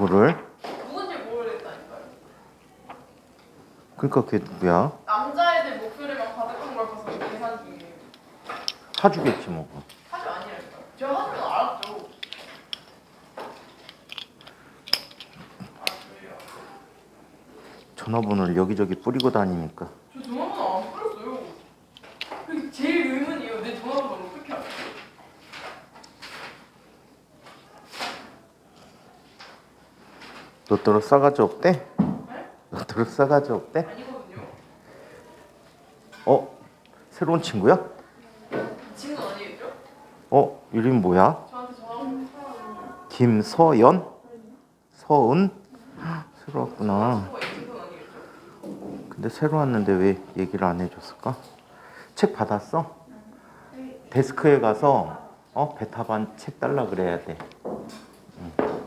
누구를? 누군지 모르겠다니까요. 그러니까 걔 누구야? 남자애들 목소리만 가득한 걸 봐서 계산 중이에요. 하주겠지 뭐. 하주 아니랄까요? 제가 하주면 알았죠. 아 그래요? 전화번호를 여기저기 뿌리고 다니니까. 저 전화번호 안 풀었어요. 그게 제일 의문이에요. 내 전화번호 어떻게 알았어? 너더러 싸가지 없대? 네? 너더러 싸가지 없대? 아니거든요. 새로운 친구야? 이 친구는 아니겠죠? 이름 뭐야? 저한테 전화번호 풀어놨는데. 김서연? 서은? 새로 왔구나. 친구가 이 친구는 아니겠죠? 근데 새로 왔는데 왜 얘기를 안 해줬을까? 책 받았어? 데스크에 가서 베타반 책 달라 그래야 돼.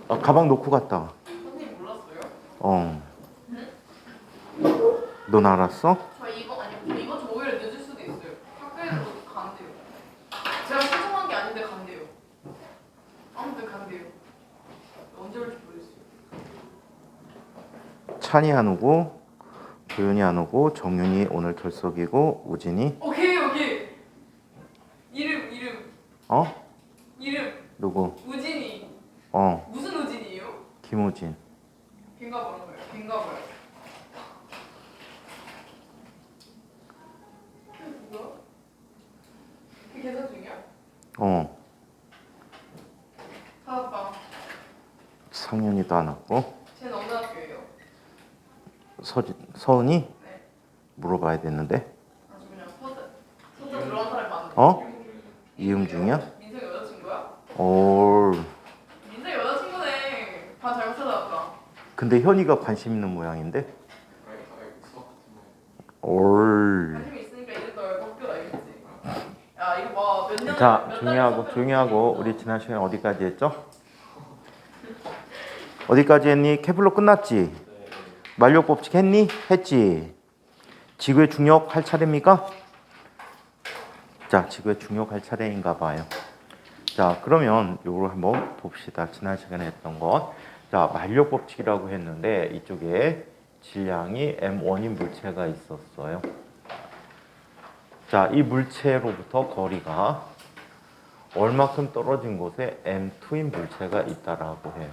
가방 놓고 갔다. 선생님 몰랐어요? 넌 알았어? 저 이번 주 오히려 늦을 수도 있어요. 학교에서 간대요. 제가 신청한 게 아닌데 간대요. 아무튼 간대요. 언제 올지 모르겠어요. 찬이 안 오고 도윤이 안 오고 정윤이 오늘 결석이고 우진이 오케이. 이름 이름 누구? 우진이. 무슨 우진이에요? 김우진. 걔인가 보는 거예요. 걔인가 봐요. 걔 누구야? 걔 계산 중이야? 찾았다. 상윤이도 안 왔고 쟤는 어느 학교예요? 서은이 네. 물어봐야 되는데. 아주 그냥 서재 들어간 사람이 많네. 이음중이야? 민석 여자친구야? 올. 민석 여자친구네. 다 잘못 찾아왔다. 근데 현이가 관심 있는 모양인데. 올. 관심 있으니까 이름도 알고 학교도 알겠지. 야 이거 봐. 몇 년. 자, 조용히 하고 우리 지난 시간에 어디까지 했죠? 어디까지 했니? 케플러 끝났지? 만력 법칙 했니? 했지. 지구의 중력 할 차례입니까? 자, 지구의 중력 할 차례인가 봐요. 자, 그러면 요걸 한번 봅시다. 지난 시간에 했던 것. 자, 만력 법칙이라고 했는데 이쪽에 질량이 m1인 물체가 있었어요. 자, 이 물체로부터 거리가 얼마큼 떨어진 곳에 m2인 물체가 있다라고 해요.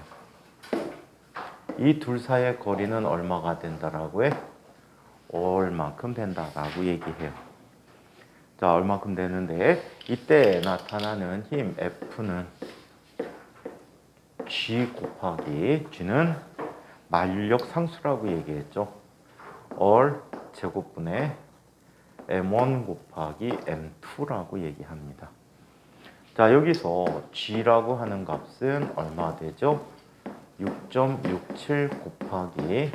이 둘 사이의 거리는 얼마가 된다라고 해? 얼마큼 된다라고 얘기해요. 자, 얼마큼 되는데 이때 나타나는 힘 F는 G 곱하기 G는 만력 상수라고 얘기했죠. 얼 제곱분의 M1 곱하기 M2라고 얘기합니다. 자, 여기서 G라고 하는 값은 얼마 되죠? 6.67 곱하기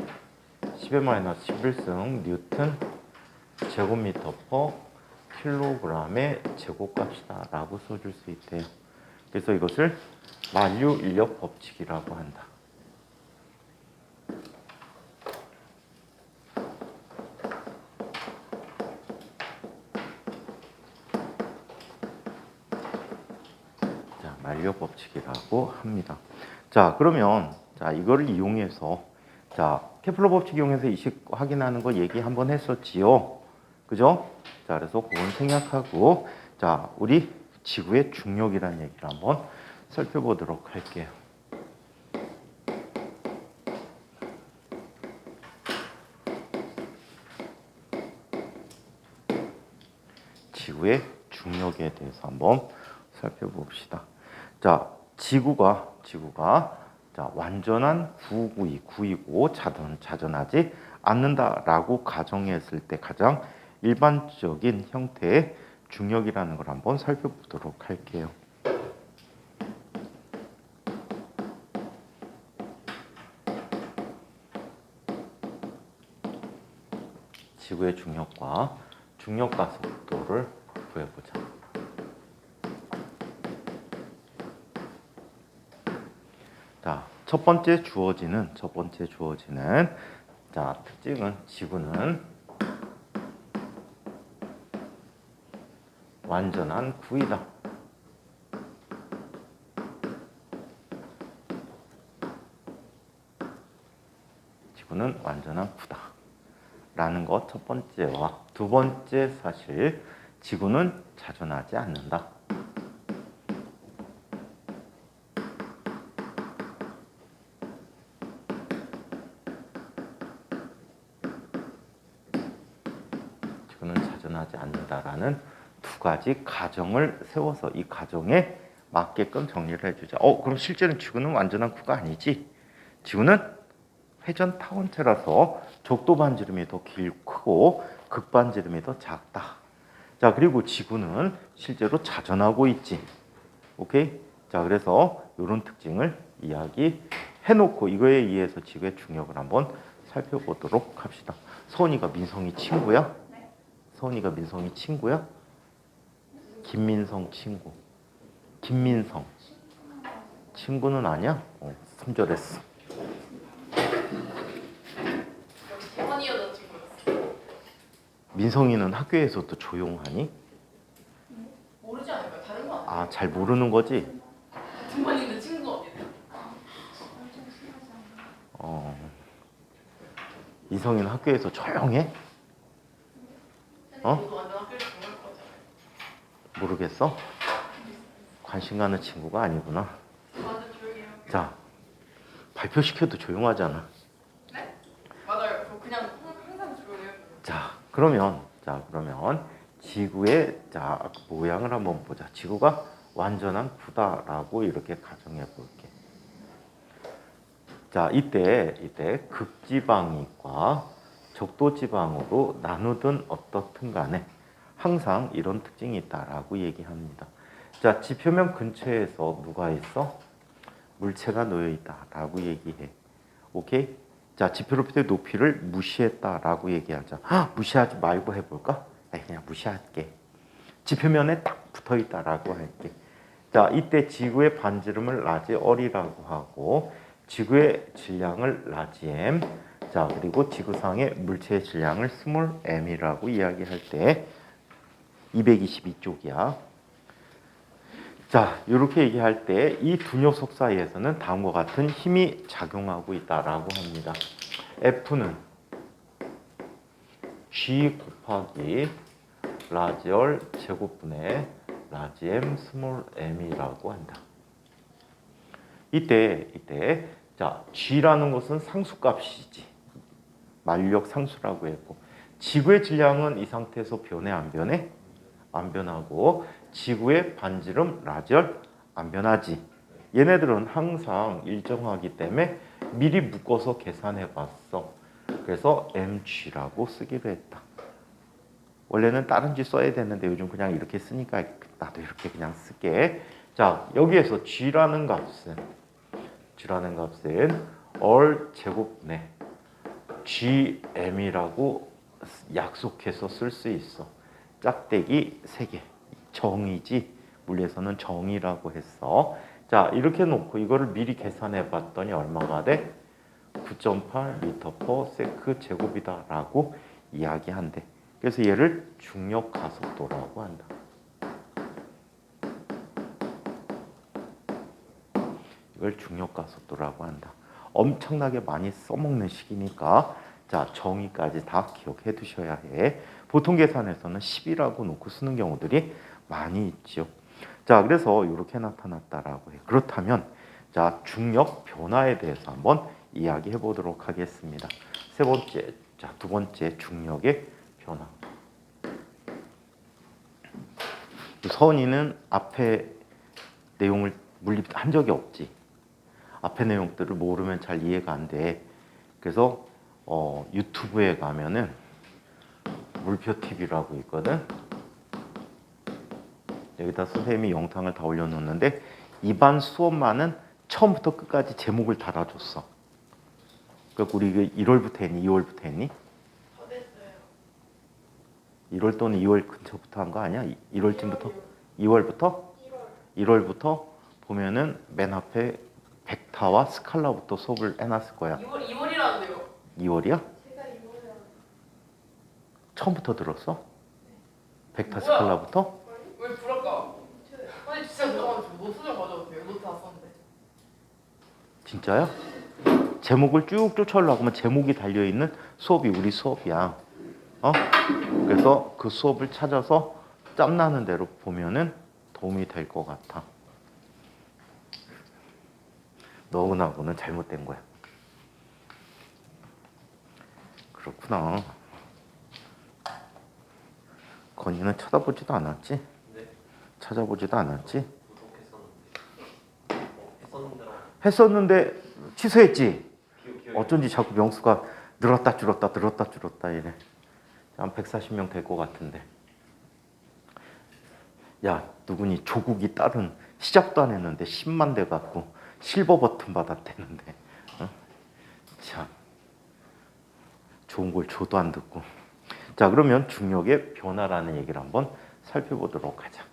10-11승 뉴턴 제곱미터 퍼 킬로그램의 제곱값이다 라고 써줄 수 있대요. 그래서 이것을 만류 인력 법칙이라고 한다. 자, 만력 법칙이라고 합니다. 자, 그러면 이거를 이용해서 케플러 법칙 이용해서 이식 확인하는 거 얘기 한번 했었지요. 그죠? 자, 그래서 그건 생략하고 우리 지구의 중력이라는 얘기를 한번 살펴보도록 할게요. 지구의 중력에 대해서 한번 살펴봅시다. 자, 지구가 완전한 구이고 자전하지 않는다라고 가정했을 때 가장 일반적인 형태의 중력이라는 걸 한번 살펴보도록 할게요. 지구의 중력과 중력가속 속도를 구해보자. 자, 첫 번째 주어지는 특징은 지구는 완전한 구이다. 지구는 완전한 구다 라는 것 첫 번째와 두 번째 사실, 지구는 자전하지 않는다. 지구는 자전하지 않는다라는 두 가지 가정을 세워서 이 가정에 맞게끔 정리를 해주자. 그럼 실제는 지구는 완전한 구가 아니지. 지구는 회전 타원체라서 적도 반지름이 더 크고 극 반지름이 더 작다. 자, 그리고 지구는 실제로 자전하고 있지. 오케이? 자, 그래서 이런 특징을 이야기해놓고 이거에 의해서 지구의 중력을 한번 살펴보도록 합시다. 서은이가 민성이 친구야? 네. 서은이가 민성이 친구야? 김민성 친구. 김민성. 친구는 아니야? 3절했어. 역시 대원이 여자친구였어. 민성이는 학교에서도 조용하니? 모르지 않을까요? 다른 거 아니에요? 아, 잘 모르는 거지? 등반인데 친구가 어디예요? 이성이는 학교에서 조용해? 저도 완전 학교를 정말 거잖아요. 모르겠어? 관심 가는 친구가 아니구나. 완전 조용해요. 자, 발표시켜도 조용하잖아. 네? 맞아요. 저 그냥 항상 조용해요. 자, 그러면 지구의 모양을 한번 보자. 지구가 완전한 구다라고 이렇게 가정해 볼게. 자, 이때 극지방과 적도지방으로 나누든 어떻든 간에 항상 이런 특징이 있다라고 얘기합니다. 자, 지표면 근처에서 누가 있어? 물체가 놓여 있다라고 얘기해. 오케이? 자, 지표 높이를 무시했다라고 얘기하자. 무시하지 말고 해볼까? 그냥 무시할게. 지표면에 딱 붙어 있다라고 할게. 자, 이때 지구의 반지름을 라지 R이라고 하고 지구의 질량을 라지 M, 자, 그리고 지구상의 물체의 질량을 스몰 m이라고 이야기할 때 222쪽이야. 자, 이렇게 얘기할 때 이 두 녀석 사이에서는 다음과 같은 힘이 작용하고 있다라고 합니다. F는 G 곱하기 라지 R 제곱분의 라지 M 스몰 m이라고 한다. 이때 자, G라는 것은 상수값이지. 만류력 상수라고 했고, 지구의 질량은 이 상태에서 변해 안 변해? 안 변하고, 지구의 반지름 라지얼 안 변하지. 얘네들은 항상 일정하기 때문에 미리 묶어서 계산해 봤어. 그래서 mg라고 쓰기로 했다. 원래는 다른 字써야 되는데 요즘 그냥 이렇게 쓰니까 나도 이렇게 그냥 쓸게. 자, 여기에서 g라는 값은 R 제곱분의 gm이라고 약속해서 쓸 수 있어. 짝대기 3개. 정이지. 물리에서는 정이라고 했어. 자, 이렇게 놓고 이거를 미리 계산해 봤더니 얼마가 돼? 9.8 m/s 제곱이다라고 이야기한대. 그래서 얘를 중력 가속도라고 한다. 이걸 중력 가속도라고 한다. 엄청나게 많이 써먹는 식이니까 자, 정의까지 다 기억해 두셔야 해. 보통 계산에서는 10이라고 놓고 쓰는 경우들이 많이 있죠. 자, 그래서 이렇게 나타났다라고 해. 그렇다면 자, 중력 변화에 대해서 한번 이야기해 보도록 하겠습니다. 두 번째 중력의 변화. 서은이는 앞에 내용을 물리한 적이 없지. 앞에 내용들을 모르면 잘 이해가 안 돼. 그래서 유튜브에 가면은 물표 TV라고 있거든. 여기다 선생님이 영상을 다 올려놓는데 이반 수업만은 처음부터 끝까지 제목을 달아줬어. 그러니까 우리 1월부터 했니? 2월부터 했니? 저 됐어요. 1월 또는 2월 근처부터 한 거 아니야? 1월쯤부터? 2월부터? 1월부터 보면은 맨 앞에 벡타와 스칼라부터 수업을 해놨을 거야. 2월이라는데요. 2월이야? 제가 2월이라는. 처음부터 들었어? 네. 벡타 뭐야? 스칼라부터? 왜 불할까? 아니 진짜 잠깐만, 저 노트 좀 가져도 돼요? 노트 다 썼는데. 진짜야? 제목을 쭉 쫓아오려고 하면 제목이 달려있는 수업이 우리 수업이야. 그래서 그 수업을 찾아서 짬나는 대로 보면은 도움이 될 것 같아. 너하고는 잘못된 거야. 그렇구나. 건이는 쳐다보지도 않았지? 네. 찾아보지도 않았지? 했었는데 했었는데 취소했지? 기억이 어쩐지 자꾸 명수가 늘었다 줄었다 늘었다 줄었다 이래. 한 140명 될 것 같은데. 야, 누구니 조국이 딸은 시작도 안 했는데 10만 대 갖고 실버 버튼 받았대는데. 참 좋은 걸 줘도 안 듣고. 자, 그러면 중력의 변화라는 얘기를 한번 살펴보도록 하자.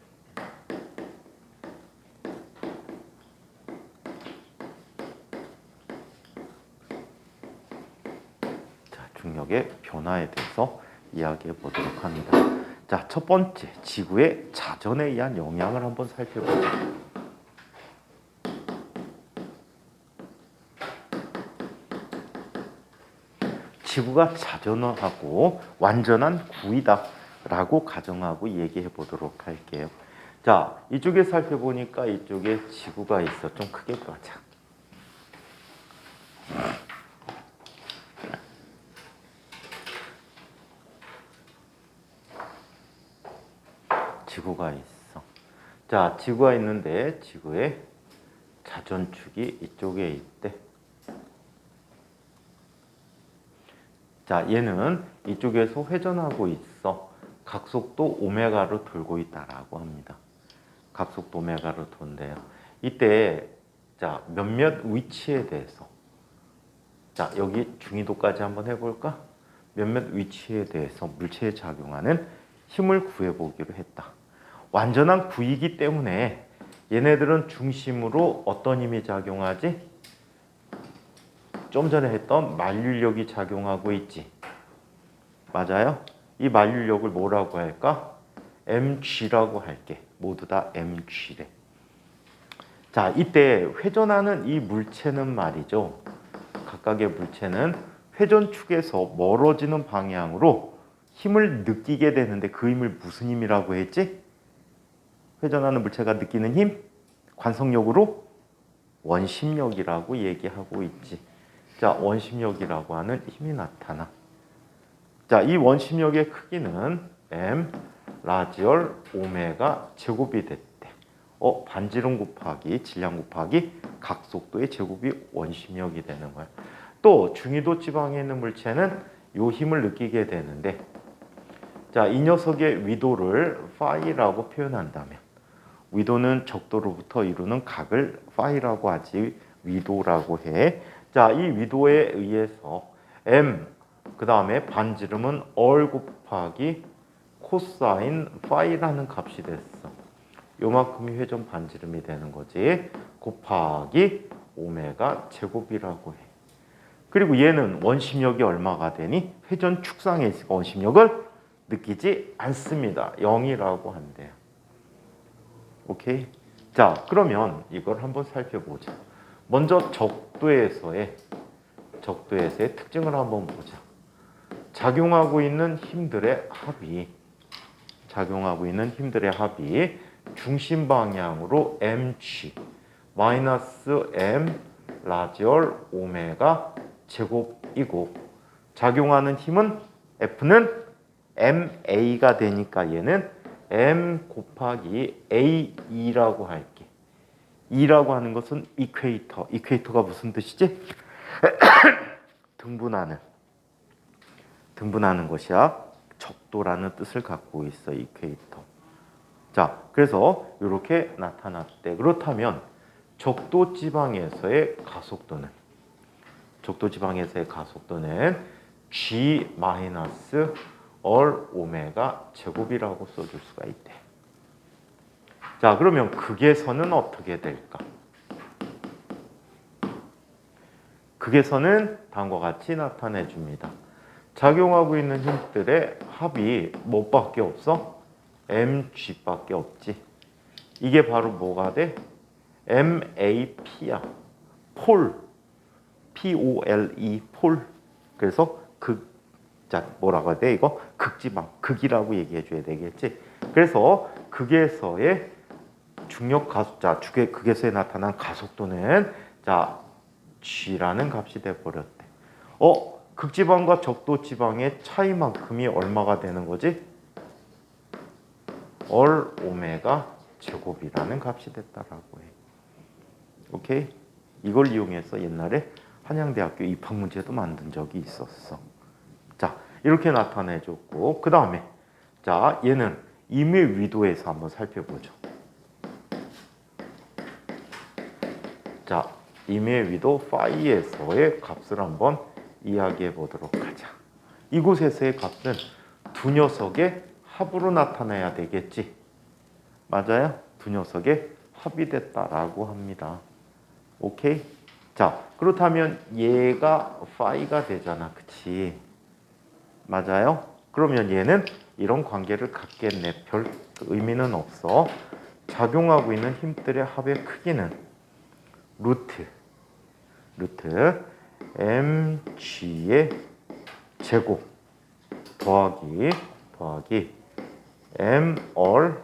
자, 중력의 변화에 대해서 이야기해 보도록 합니다. 자, 첫 번째, 지구의 자전에 의한 영향을 한번 살펴보자. 지구가 자전하고 완전한 구이다라고 가정하고 얘기해 보도록 할게요. 자, 이쪽에 살펴보니까 이쪽에 지구가 있어. 좀 크게 보자. 지구가 있어. 자, 지구가 있는데 지구의 자전축이 이쪽에 있대. 자, 얘는 이쪽에서 회전하고 있어. 각속도 오메가로 돌고 있다라고 합니다. 각속도 오메가로 돈대요. 이때 자, 몇몇 위치에 대해서 자, 여기 중위도까지 한번 해볼까? 몇몇 위치에 대해서 물체에 작용하는 힘을 구해보기로 했다. 완전한 구이기 때문에 얘네들은 중심으로 어떤 힘이 작용하지? 좀 전에 했던 만류력이 작용하고 있지. 맞아요? 이 만류력을 뭐라고 할까? mg라고 할게. 모두 다 mg래. 자, 이때 회전하는 이 물체는 말이죠. 각각의 물체는 회전축에서 멀어지는 방향으로 힘을 느끼게 되는데 그 힘을 무슨 힘이라고 했지? 회전하는 물체가 느끼는 힘? 관성력으로 원심력이라고 얘기하고 있지. 자, 원심력이라고 하는 힘이 나타나. 자, 이 원심력의 크기는 m 라지얼 오메가 제곱이 됐대. 반지름 곱하기 질량 곱하기 각속도의 제곱이 원심력이 되는 거야. 또 중위도 지방에 있는 물체는 이 힘을 느끼게 되는데, 자, 이 녀석의 위도를 파이라고 표현한다면, 위도는 적도로부터 이루는 각을 파이라고 하지 위도라고 해. 자, 이 위도에 의해서 m 그 다음에 반지름은 얼 곱하기 코사인 파이라는 값이 됐어. 요만큼이 회전 반지름이 되는 거지. 곱하기 오메가 제곱이라고 해. 그리고 얘는 원심력이 얼마가 되니? 회전 축상에 있으니까 원심력을 느끼지 않습니다. 0이라고 한대요. 오케이? 자, 그러면 이걸 한번 살펴보자. 먼저 적도에서의 특징을 한번 보자. 작용하고 있는 힘들의 합이 중심 방향으로 mg 마이너스 m 라지얼 오메가 제곱이고, 작용하는 힘은 F는 ma가 되니까 얘는 m 곱하기 ae라고 할게. e라고 하는 것은 이퀘이터가 무슨 뜻이지? 등분하는 것이야. 적도라는 뜻을 갖고 있어. 이퀘이터. 자, 그래서 이렇게 나타났대. 그렇다면 적도 지방에서의 가속도는 g 마이너스 얼 오메가 제곱이라고 써줄 수가 있대. 자, 그러면 극에서는 어떻게 될까? 극에서는 다음과 같이 나타내 줍니다. 작용하고 있는 힘들의 합이 뭐밖에 없어? mg밖에 없지. 이게 바로 뭐가 돼? MAP야. POLE 폴. 그래서 자, 뭐라고 해야 돼? 이거 극지방, 극이라고 얘기해 줘야 되겠지. 그래서 극에서의 중력 가속자, 극에서 나타난 가속도는 자, g라는 값이 돼 버렸대. 극지방과 적도지방의 차이만큼이 얼마가 되는 거지? 얼 오메가 제곱이라는 값이 됐다라고 해. 오케이? 이걸 이용해서 옛날에 한양대학교 입학 문제도 만든 적이 있었어. 자, 이렇게 나타내줬고, 그 다음에 자, 얘는 임의 위도에서 한번 살펴보죠. 자, 임의 위도 파이에서의 값을 한번 이야기해 보도록 하자. 이곳에서의 값은 두 녀석의 합으로 나타내야 되겠지. 맞아요? 두 녀석의 합이 됐다라고 합니다. 오케이? 자, 그렇다면 얘가 파이가 되잖아. 그치? 맞아요? 그러면 얘는 이런 관계를 갖겠네. 별 의미는 없어. 작용하고 있는 힘들의 합의 크기는 루트 mg의 제곱 더하기 m얼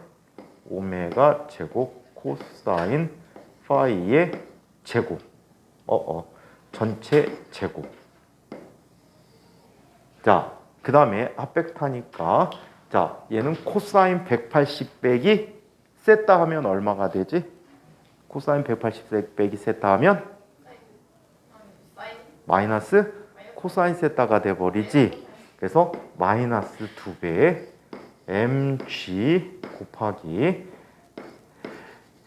오메가 제곱 코사인 파이의 제곱 전체 제곱. 자, 그 다음에 합백타니까 자, 얘는 코사인 180 빼기 셋다 하면 얼마가 되지? 코사인 180 빼기 셋다 하면 마이너스 코사인 셋다가 돼버리지. 그래서 마이너스 2배의 mg 곱하기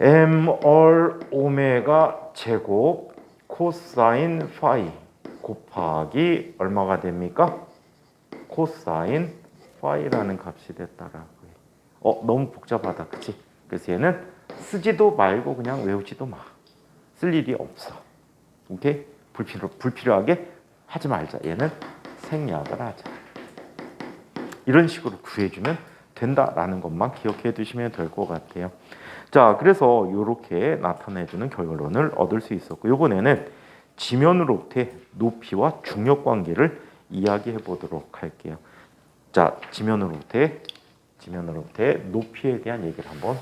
m얼 오메가 제곱 코사인 파이 곱하기 얼마가 됩니까? 코사인 파이라는 값이 됐다라고 해. 너무 복잡하다, 그치? 그래서 얘는 쓰지도 말고 그냥 외우지도 마. 쓸 일이 없어. 오케이? 불필요하게 하지 말자. 얘는 생략을 하자. 이런 식으로 구해주면 된다라는 것만 기억해 두시면 될 것 같아요. 자, 그래서 이렇게 나타내주는 결론을 얻을 수 있었고, 이번에는 지면으로부터의 높이와 중력 관계를 이야기해 보도록 할게요. 자, 지면으로부터의 높이에 대한 얘기를 한번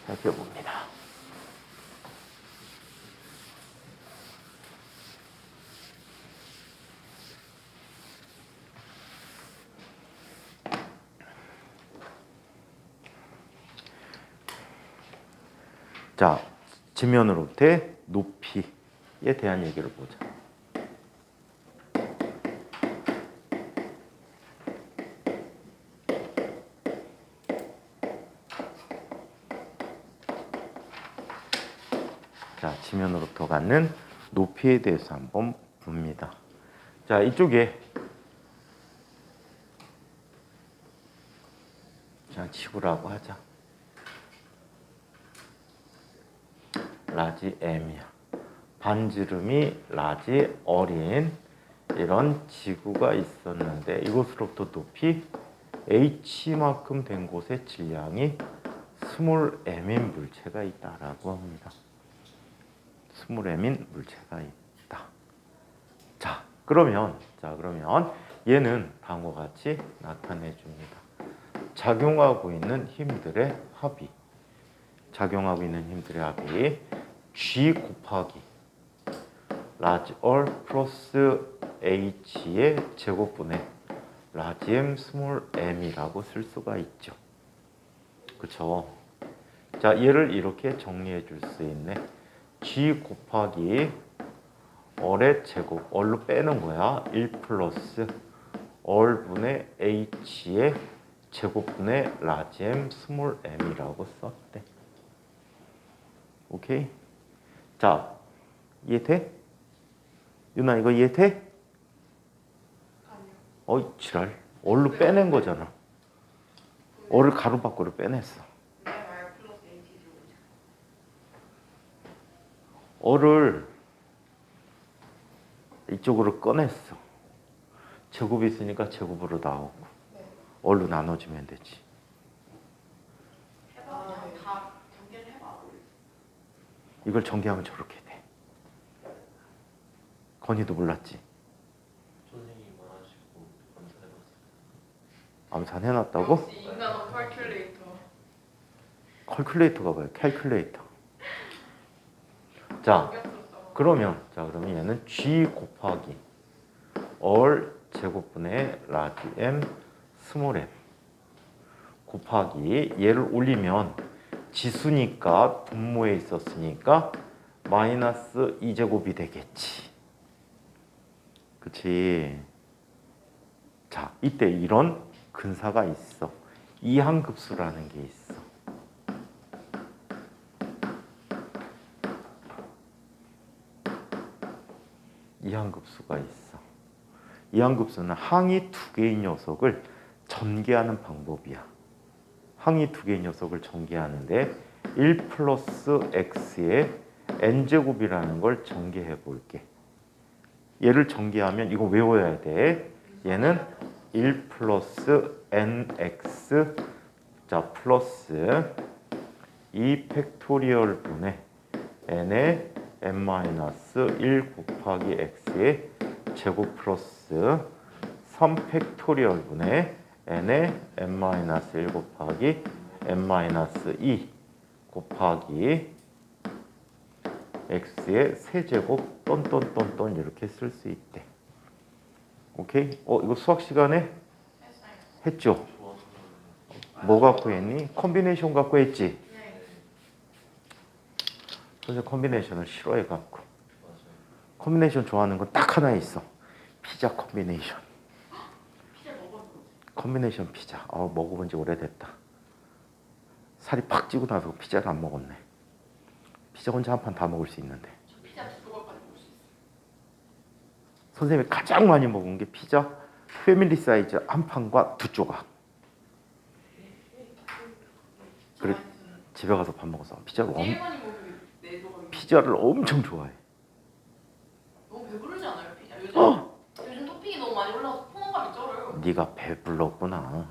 살펴봅니다. 자, 지면으로부터의 높이에 대한 얘기를 보자. 자, 지면으로부터 갖는 높이에 대해서 한번 봅니다. 자, 이쪽에 자, 지구라고 하자. 라지 M이야. 반지름이 라지 어린 이런 지구가 있었는데 이곳으로부터 높이 H만큼 된 곳에 질량이 스몰 m인 물체가 있다라고 합니다. 스몰 m인 물체가 있다. 자, 그러면 얘는 다음과 같이 나타내 줍니다. 작용하고 있는 힘들의 합이 G 곱하기 라지 얼 플러스 H의 제곱분의 라지 M 스몰 m이라고 쓸 수가 있죠. 그쵸? 자, 얘를 이렇게 정리해 줄 수 있네. G 곱하기 얼의 제곱, 얼로 빼는 거야. 1 플러스 얼분의 H의 제곱분의 라지 M 스몰 m이라고 썼대. 오케이? 자, 이해돼? 유나 이거 이해돼? 아니요. 지랄. 얼로 빼낸 거잖아. 얼을 가로 밖으로 빼냈어. 얼을 이쪽으로 꺼냈어. 제곱이 있으니까 제곱으로 나오고 얼로 나눠주면 되지. 다 전개를 해봐. 이걸 전개하면 저렇게 돼. 건이도 몰랐지. 선생님이 말하시고 검사해봤어요. 암산해놨다고? 역시 인간은 컬큘레이터. 컬큘레이터가 뭐야? 캘큘레이터. 자, 그러면 얘는 G 곱하기 얼 제곱분의 라지 M 스몰 m 곱하기 얘를 올리면 지수니까 분모에 있었으니까 마이너스 2제곱이 되겠지. 그치? 자, 이때 이런 근사가 있어. 이항급수라는 게 있어. 이항급수가 있어. 이항급수는 항이 두 개인 녀석을 전개하는 방법이야. 항이 두 개인 녀석을 전개하는데 1 플러스 x의 n제곱이라는 걸 전개해 볼게. 얘를 전개하면 이거 외워야 돼. 얘는 1 플러스 nx 자 플러스 2 팩토리얼 분의 n의 n-1 곱하기 x의 제곱 플러스 3 팩토리얼 분의 n의 n-1 곱하기 n-2 곱하기 x의 세제곱 똔똔똔똔 이렇게 쓸 수 있대. 오케이? 이거 수학 시간에 했죠? 뭐 갖고 했니? 컨비네이션 갖고 했지? 선생님 컨비네이션을 싫어해 갖고. 컨비네이션 좋아하는 건 딱 하나 있어. 피자 컨비네이션. 피자 먹어도 컨비네이션 피자. 먹어본 지 오래됐다. 살이 팍 찌고 나서 피자를 안 먹었네. 피자 혼자 한 판 다 먹을 수 있는데. 저 피자 2조각까지 먹을 수 있어요. 선생님이 가장 많이 먹은 게 피자 패밀리 사이즈 한 판과 2조각. 그래 집에 가서 밥 먹었어. 제일 많이 먹은 4조각. 피자를 엄청 좋아해. 너무 배부르지 않아요 피자? 요즘 토핑이 너무 많이 올라와서 포만감이 쩔어요. 네가 배불렀구나.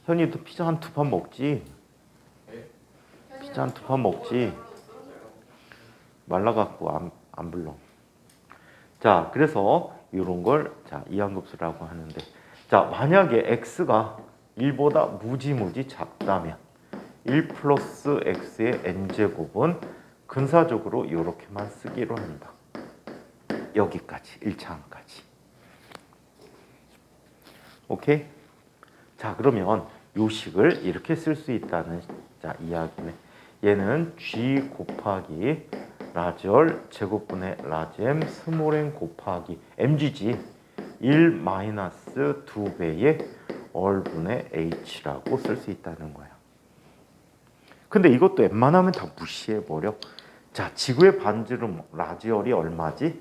현이도 피자 한 2판 먹지. 피자 한 2판 먹지. 말라갖고 안 불러. 자, 그래서 이런 걸 이항급수라고 하는데, 자, 만약에 x가 1보다 무지무지 작다면 1 플러스 x의 n제곱은 근사적으로 이렇게만 쓰기로 한다. 여기까지, 1차항까지. 오케이? 자, 그러면 요 식을 이렇게 쓸 수 있다는 이야기네. 얘는 g 곱하기 라지얼 제곱분의 라지 m 스몰 m 곱하기 mg지 1 마이너스 2배의 얼분의 h라고 쓸 수 있다는 거야. 근데 이것도 웬만하면 다 무시해버려. 자, 지구의 반지름 라지얼이 얼마지?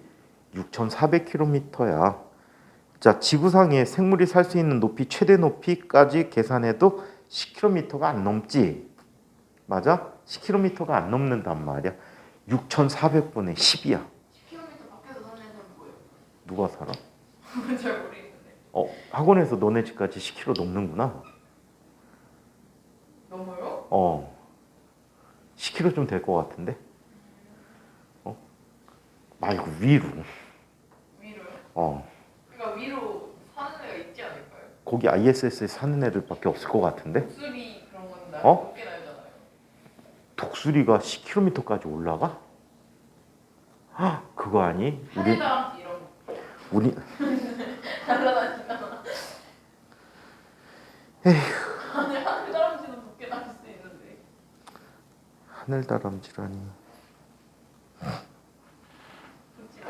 6,400km야. 자, 지구상에 생물이 살 수 있는 높이 최대 높이까지 계산해도 10km가 안 넘지. 맞아? 10km가 안 넘는단 말이야. 6,400분의 10이야. 10km 밖에서 사는 애들은 뭐예요? 누가 살아? 잘 모르겠는데. 학원에서 너네 집까지 10km 넘는구나. 넘어요? 10km 좀 될 것 같은데? 말고 위로. 위로요? 그러니까 위로 사는 애가 있지 않을까요? 거기 ISS에 사는 애들밖에 없을 것 같은데? 독수리 그런 거는 높게 날잖아요. 독수리가 10km까지 올라가? 그거 아니? 하늘다람쥐 이런 거. 우리 날라다니잖아. 하늘다람쥐도 높게 날 수 있는데. 하늘다람쥐라니. 웃지 마.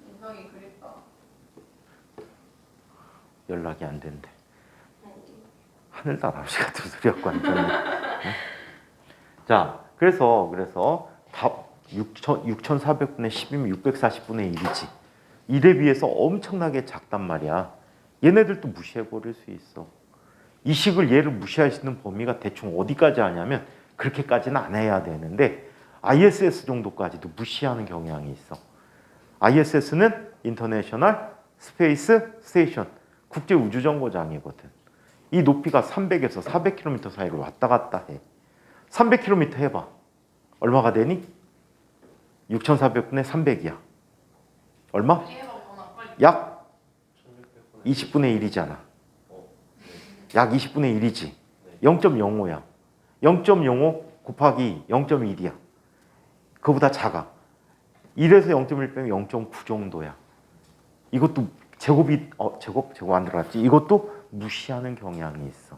인성이 그립다. 연락이 안 된대. 하늘다람쥐 같은 소리하고 앉았네. 자, 그래서 답 6,400분의 10이면 640분의 1이지. 1에 비해서 엄청나게 작단 말이야. 얘네들도 무시해버릴 수 있어. 이 식을 얘를 무시할 수 있는 범위가 대충 어디까지 하냐면 그렇게까지는 안 해야 되는데 ISS 정도까지도 무시하는 경향이 있어. ISS는 인터내셔널 스페이스 스테이션 국제우주정거장이거든. 이 높이가 300에서 400km 사이로 왔다 갔다 해. 300km 해봐. 얼마가 되니? 6,400분의 300이야. 얼마? 빨리 해봐, 전화 빨리. 약 1600분의 20분의 1이잖아. 네. 약 20분의 1이지. 네. 0.05야. 0.05 곱하기 0.1이야. 그거보다 작아. 1에서 0.1 빼면 0.9 정도야. 이것도 제곱이 제곱 안 들어갔지. 이것도 무시하는 경향이 있어.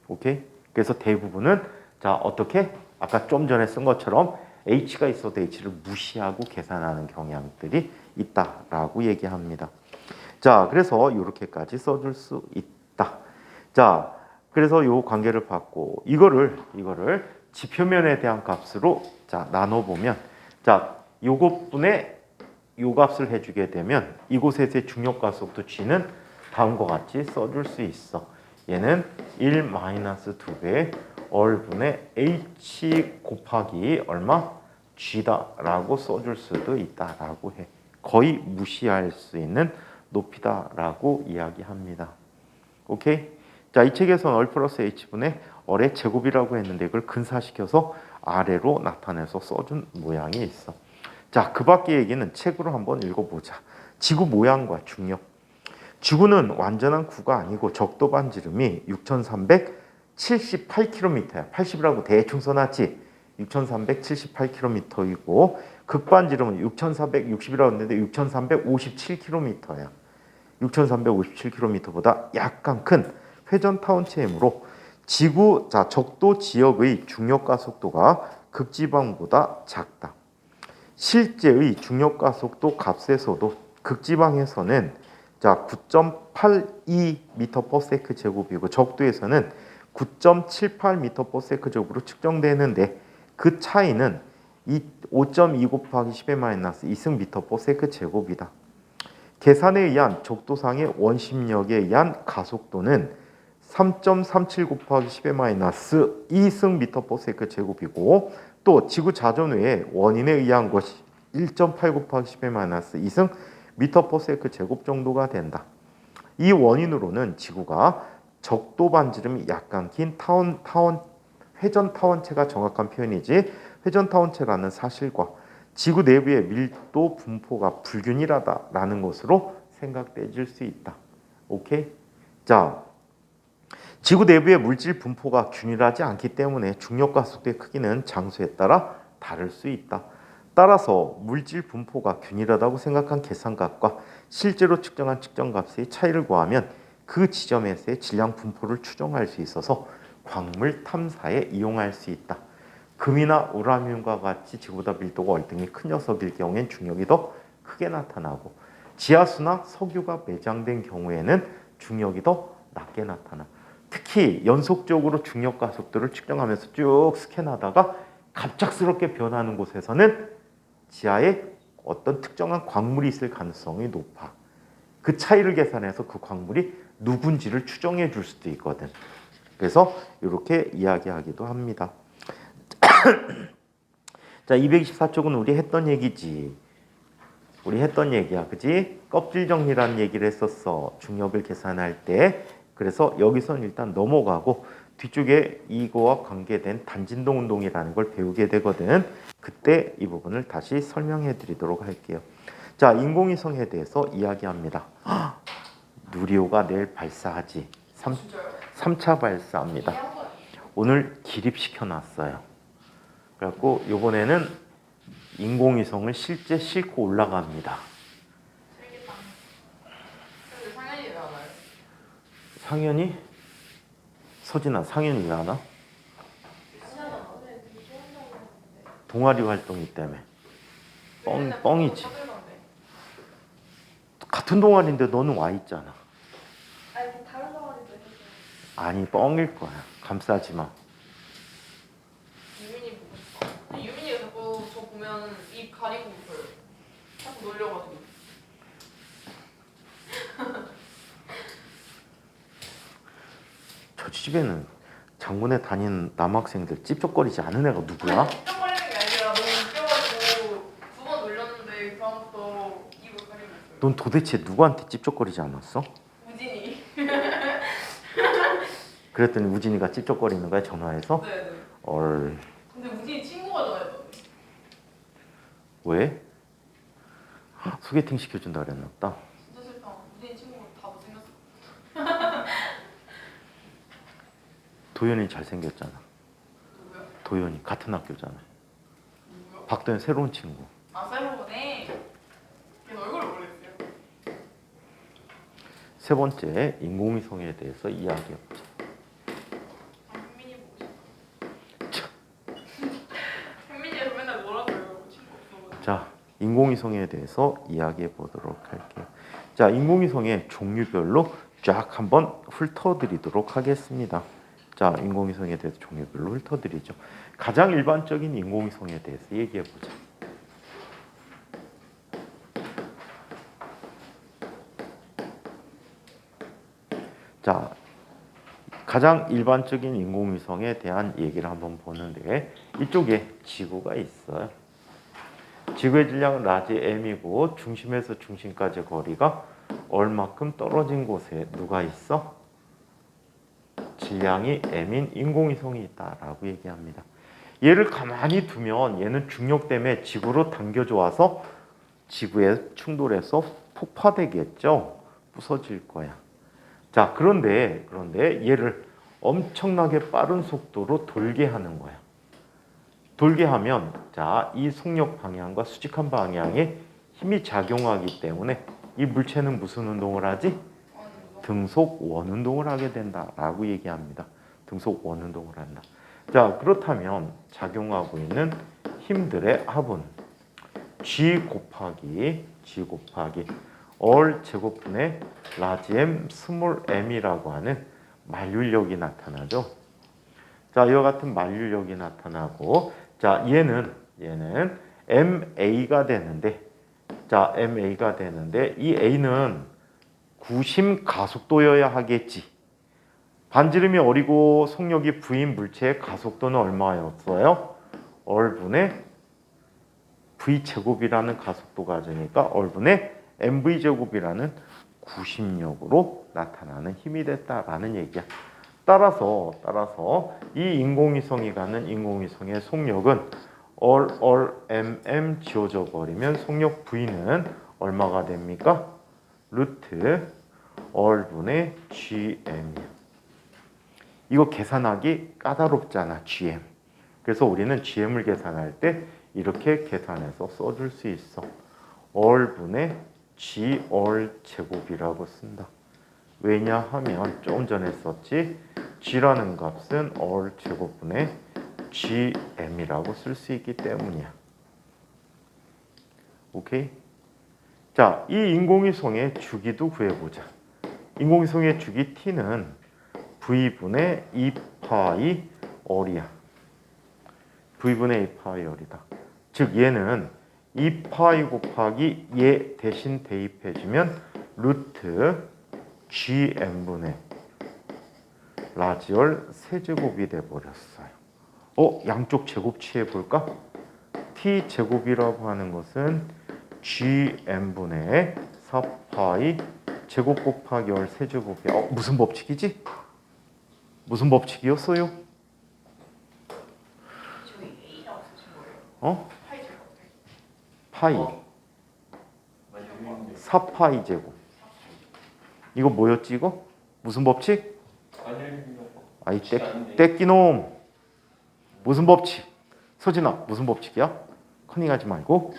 오케이? 그래서 대부분은 자 어떻게 아까 좀 전에 쓴 것처럼 h가 있어도 h를 무시하고 계산하는 경향들이 있다라고 얘기합니다. 자, 그래서 이렇게까지 써줄 수 있다. 자, 그래서 요 관계를 받고 이거를 지표면에 대한 값으로 자 나눠보면 자 요것분의 요 값을 해주게 되면 이곳에서의 중력가속도 g는 다음과 같이 써줄 수 있어. 얘는 1-2배의 얼분의 h 곱하기 얼마? g다라고 써줄 수도 있다라고 해. 거의 무시할 수 있는 높이다라고 이야기합니다. 오케이? 자, 이 책에서는 얼 플러스 h분의 얼의 제곱이라고 했는데 이걸 근사시켜서 아래로 나타내서 써준 모양이 있어. 자, 그 밖의 얘기는 책으로 한번 읽어보자. 지구 모양과 중력. 지구는 완전한 구가 아니고 적도 반지름이 6,378km야. 80이라고 대충 써놨지. 6,378km이고 극반지름은 6,460이라고 했는데 6,357km야. 6,357km보다 약간 큰 회전 타원체이므로 지구 자 적도 지역의 중력가 속도가 극지방보다 작다. 실제의 중력가 속도 값에서도 극지방에서는 자 9.82m/s 제곱이고 적도에서는 9.78m/s 제곱으로 측정되는데 그 차이는 5.2 곱하기 10의 마이너스 2승 m/s 제곱이다. 계산에 의한 적도상의 원심력에 의한 가속도는 3.37 곱하기 10의 마이너스 2승 m/s 제곱이고 또 지구 자전 외에 원인에 의한 것이 1.8 곱하기 10의 마이너스 2승 m/s 제곱 정도가 된다. 이 원인으로는 지구가 적도 반지름이 약간 긴 회전 타원체가 정확한 표현이지 회전 타원체라는 사실과 지구 내부의 밀도 분포가 불균일하다라는 것으로 생각되질 수 있다. 오케이? 자, 지구 내부의 물질 분포가 균일하지 않기 때문에 중력과 속도의 크기는 장소에 따라 다를 수 있다. 따라서 물질 분포가 균일하다고 생각한 계산값과 실제로 측정한 측정값의 차이를 구하면 그 지점에서의 질량 분포를 추정할 수 있어서 광물 탐사에 이용할 수 있다. 금이나 우라늄과 같이 지구보다 밀도가 월등히 큰 녀석일 경우엔 중력이 더 크게 나타나고 지하수나 석유가 매장된 경우에는 중력이 더 낮게 나타나. 특히 연속적으로 중력과 속도를 측정하면서 쭉 스캔하다가 갑작스럽게 변하는 곳에서는 지하에 어떤 특정한 광물이 있을 가능성이 높아. 그 차이를 계산해서 그 광물이 누군지를 추정해 줄 수도 있거든. 그래서 이렇게 이야기하기도 합니다. 자, 224쪽은 우리 했던 얘기지. 우리 했던 얘기야. 그지? 껍질 정리라는 얘기를 했었어. 중력을 계산할 때. 그래서 여기서는 일단 넘어가고 뒤쪽에 이거와 관계된 단진동 운동이라는 걸 배우게 되거든. 그때 이 부분을 다시 설명해 드리도록 할게요. 자, 인공위성에 대해서 이야기합니다. 누리호가 내일 발사하지. 진짜요? 3차 발사합니다. 이해한 거예요. 오늘 기립시켜 놨어요. 그래갖고 이번에는 인공위성을 실제 싣고 올라갑니다. 재밌겠다. 근데 상현이 왜 안 와요? 상현이? 서진아, 상현이 왜 안 와? 동아리 활동이 때문에. 뻥이지. 같은 동아리인데 너는 와 있잖아. 아니 다른 동아리도 해줘요. 아니, 뻥일 거야. 감싸지 마. 유민이 보고 싶어. 근데 유민이가 자꾸 저 보면 입 가리고 웃어요. 자꾸 놀려가지고. 저 집에는 장문에 다니는 남학생들 찝쩍거리지 않은 애가 누구야? 찝쩍거리는 게 아니라 너무 웃겨가지고 두 번 놀렸는데 그다음부터 입을 가리고 있어요. 넌 도대체 누구한테 찝쩍거리지 않았어? 우진이. 그랬더니 우진이가 찝쩍거리는 거야 전화해서. 네네. 얼 근데 우진이 친구가 전화했던데. 왜? 소개팅 시켜준다 그랬나 보다. 진짜 싫다. 우진이 친구 다 못생겼어. 도현이 잘생겼잖아. 누구야? 도현이 같은 학교잖아. 누구야? 박도현 새로운 친구. 아 새로운에. 걔 얼굴을 모르겠어요. 세 번째 인공위성에 대해서 이야기해보자. 현민이 보고 싶어. 현민이에서 맨날 놀아줘요. 친구 없어가지고. 자, 인공위성에 대해서 이야기해 보도록 할게요. 자, 인공위성의 종류별로 쫙 한번 훑어드리도록 하겠습니다. 자, 인공위성에 대해서 종류별로 훑어드리죠. 가장 일반적인 인공위성에 대해서 얘기해 보자. 자, 가장 일반적인 인공위성에 대한 얘기를 한번 보는데 이쪽에 지구가 있어요. 지구의 질량은 라지 m이고 중심에서 중심까지 거리가 얼마큼 떨어진 곳에 누가 있어? 질량이 m인 인공위성이 있다라고 얘기합니다. 얘를 가만히 두면 얘는 중력 때문에 지구로 당겨져 와서 지구에 충돌해서 폭파되겠죠. 부서질 거야. 자, 그런데 얘를 엄청나게 빠른 속도로 돌게 하는 거야. 돌게 하면 자, 이 속력 방향과 수직한 방향에 힘이 작용하기 때문에 이 물체는 무슨 운동을 하지? 등속 원운동을 하게 된다라고 얘기합니다. 등속 원운동을 한다. 자, 그렇다면 작용하고 있는 힘들의 합은 G 곱하기 얼 제곱분의 라지 m 스몰 m이라고 하는 만류력이 나타나죠. 자, 이와 같은 만류력이 나타나고, 자, 얘는 ma가 되는데, 자, ma가 되는데 이 a는 구심 가속도여야 하겠지. 반지름이 어리고 속력이 v인 물체의 가속도는 얼마였어요? 얼분의 v 제곱이라는 가속도가 되니까 얼분의 mv 제곱이라는 구심력으로 나타나는 힘이 됐다라는 얘기야. 따라서 이 인공위성이 가는 인공위성의 속력은 얼 mm 지워져 버리면 속력 v는 얼마가 됩니까? 루트 얼분의 gm이야. 이거 계산하기 까다롭잖아, gm. 그래서 우리는 gm을 계산할 때 이렇게 계산해서 써줄 수 있어. 얼분의 g 얼 제곱이라고 쓴다. 왜냐하면 조금 전에 썼지, g라는 값은 얼 제곱분의 gm이라고 쓸 수 있기 때문이야. 오케이? 자, 이 인공위성의 주기도 구해보자. 인공위성의 주기 t는 v분의 2파이 얼이야. v분의 2파이 얼이다. 즉 얘는 2파이 곱하기 얘 대신 대입해주면 루트 gm분의 라지얼 세제곱이 돼버렸어요. 양쪽 제곱 취해볼까? t제곱이라고 하는 것은 gm분의 4파이 제곱 곱하기 열 세제곱이야. 무슨 법칙이지? 무슨 법칙이었어요? 저희 A라고 쓰신 거예요? 파이 제곱. 파이. 만류인데 4파이 제곱. 이거 뭐였지 이거? 무슨 법칙? 아이 떼끼놈. 무슨 법칙? 서진아 무슨 법칙이야? 커닝하지 말고.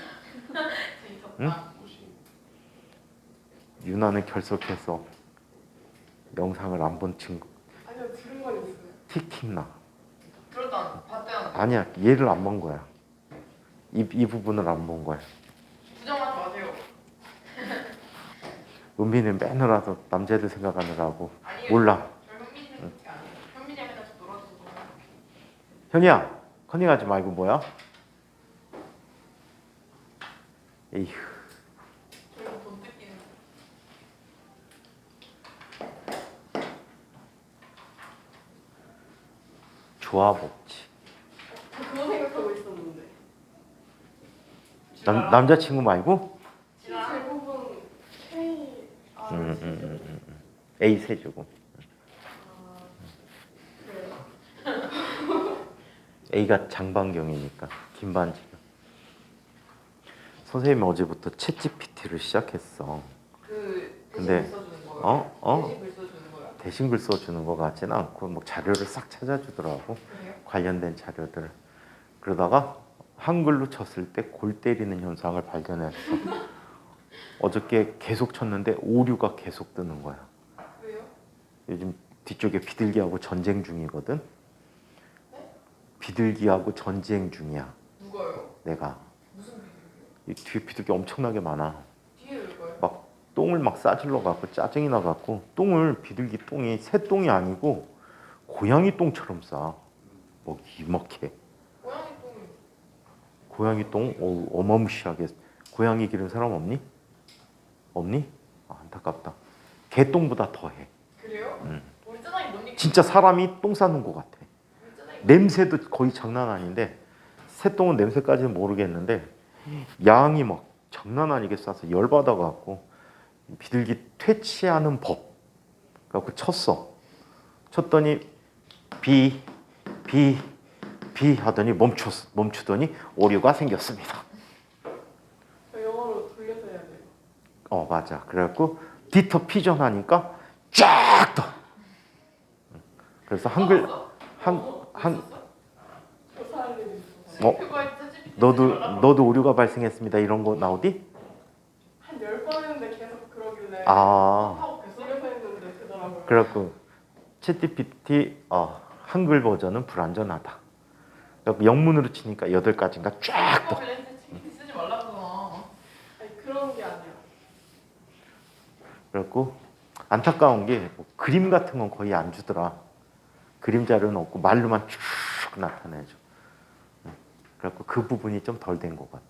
응? 유나는 결석해서 영상을 안 본 친구. 아니요 들은 건 있어요. 틱틱나. 들었다 봤대요. 아니야 얘를 안 본 거야. 이 부분을 안 본 거야. 부정하지 마세요. 은빈은 맨날 와서 남자애들 생각하느라고 아니에요. 몰라. 저 현민이는 그렇게 안 해요. 현민이가 맨날 저 놀아줘서 너무 현이야 커닝하지 말고 뭐야? 에휴. 저희가 돈 뜯기는. 좋아 먹지. 그거 생각하고 있었는데. 남자친구 말고? 제곱은 K. A 세제곱. A가 장반경이니까 긴 반지가. 선생님이 어제부터 챗GPT를 시작했어. 그 대신 근데 글 써주는 거예요? 어? 대신 글 써주는 거예요? 대신 글 써주는 것 같지는 않고 뭐 자료를 싹 찾아주더라고. 그래요? 관련된 자료들. 그러다가 한글로 쳤을 때 골 때리는 현상을 발견했어. 어저께 계속 쳤는데 오류가 계속 뜨는 거야. 왜요? 요즘 뒤쪽에 비둘기하고 전쟁 중이거든. 비둘기하고 전쟁 중이야. 누가요? 내가. 무슨 비디오예요? 이 뒤에 비둘기 엄청나게 많아. 뒤에 왜 가요? 막 똥을 막 싸질러 갖고 짜증이 나 갖고 똥을 비둘기 똥이 새 똥이 아니고 고양이 똥처럼 싸. 뭐 이렇게. 고양이 똥이 고양이 똥 어마무시하게. 고양이 기른 사람 없니? 없니? 아, 안타깝다. 개똥보다 더해. 그래요? 응. 우리 쩌장이 못 익혀. 진짜 사람이 똥 싸는 것 같아. 우리 쩌장이 냄새도 거의 장난 아닌데 새똥은 냄새까지는 모르겠는데 양이 막 장난 아니게 싸서 열받아 갖고 비둘기 퇴치하는 법 갖고 쳤어. 쳤더니 비 하더니 멈추더니 오류가 생겼습니다. 영어로 돌려서 해야 돼요. 맞아. 그래갖고 디터 피전 하니까 쫙 떠. 그래서 한글 한 조사할 일이 있어. 어? 그거 챗GPT 너도 오류가 발생했습니다. 이런 거 나오디? 한 10번 했는데 계속 그러길래 아, 하고 계속 했는데 되더라고요. 그래갖고 챗GPT 한글 버전은 불안전하다. 그래갖고 영문으로 치니까 8가지인가 쫙 떠. 그거 원래 챗GPT 쓰지 말라잖아. 아니 그런 게 아니야. 그래갖고 안타까운 게뭐 그림 같은 건 거의 안 주더라. 그림 자료는 없고 말로만 쭉 나타내줘. 그래갖고 그 부분이 좀 덜 된 것 같아.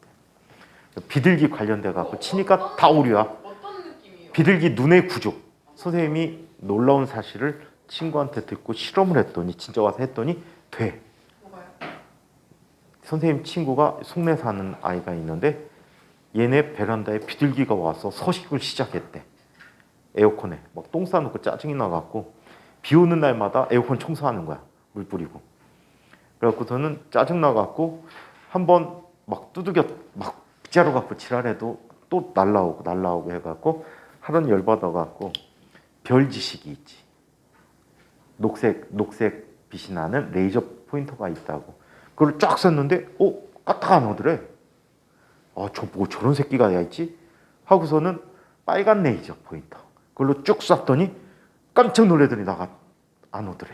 비둘기 관련돼 갖고 치니까 다 오류야. 어떤 느낌이에요? 비둘기 눈의 구조. 선생님이 놀라운 사실을 친구한테 듣고 실험을 했더니 진짜 와서 했더니 돼. 뭐가요? 선생님 친구가 송내 사는 아이가 있는데 얘네 베란다에 비둘기가 와서 서식을 시작했대. 에어컨에 막 똥 싸놓고 짜증이 나갖고 비 오는 날마다 에어컨 청소하는 거야. 물 뿌리고. 그래갖고서는 짜증 나갖고 한번 막 두들겨 막 빗자루 갖고 지랄해도 또 날라오고 해갖고 하루는 열받아갖고 별 지식이 있지. 녹색 빛이 나는 레이저 포인터가 있다고. 그걸 쫙 썼는데 까딱 안 오더래. 뭐 저런 새끼가 있지? 하고서는 빨간 레이저 포인터. 그걸로 쭉 쐈더니 깜짝 놀래더니 나가 안 오더래.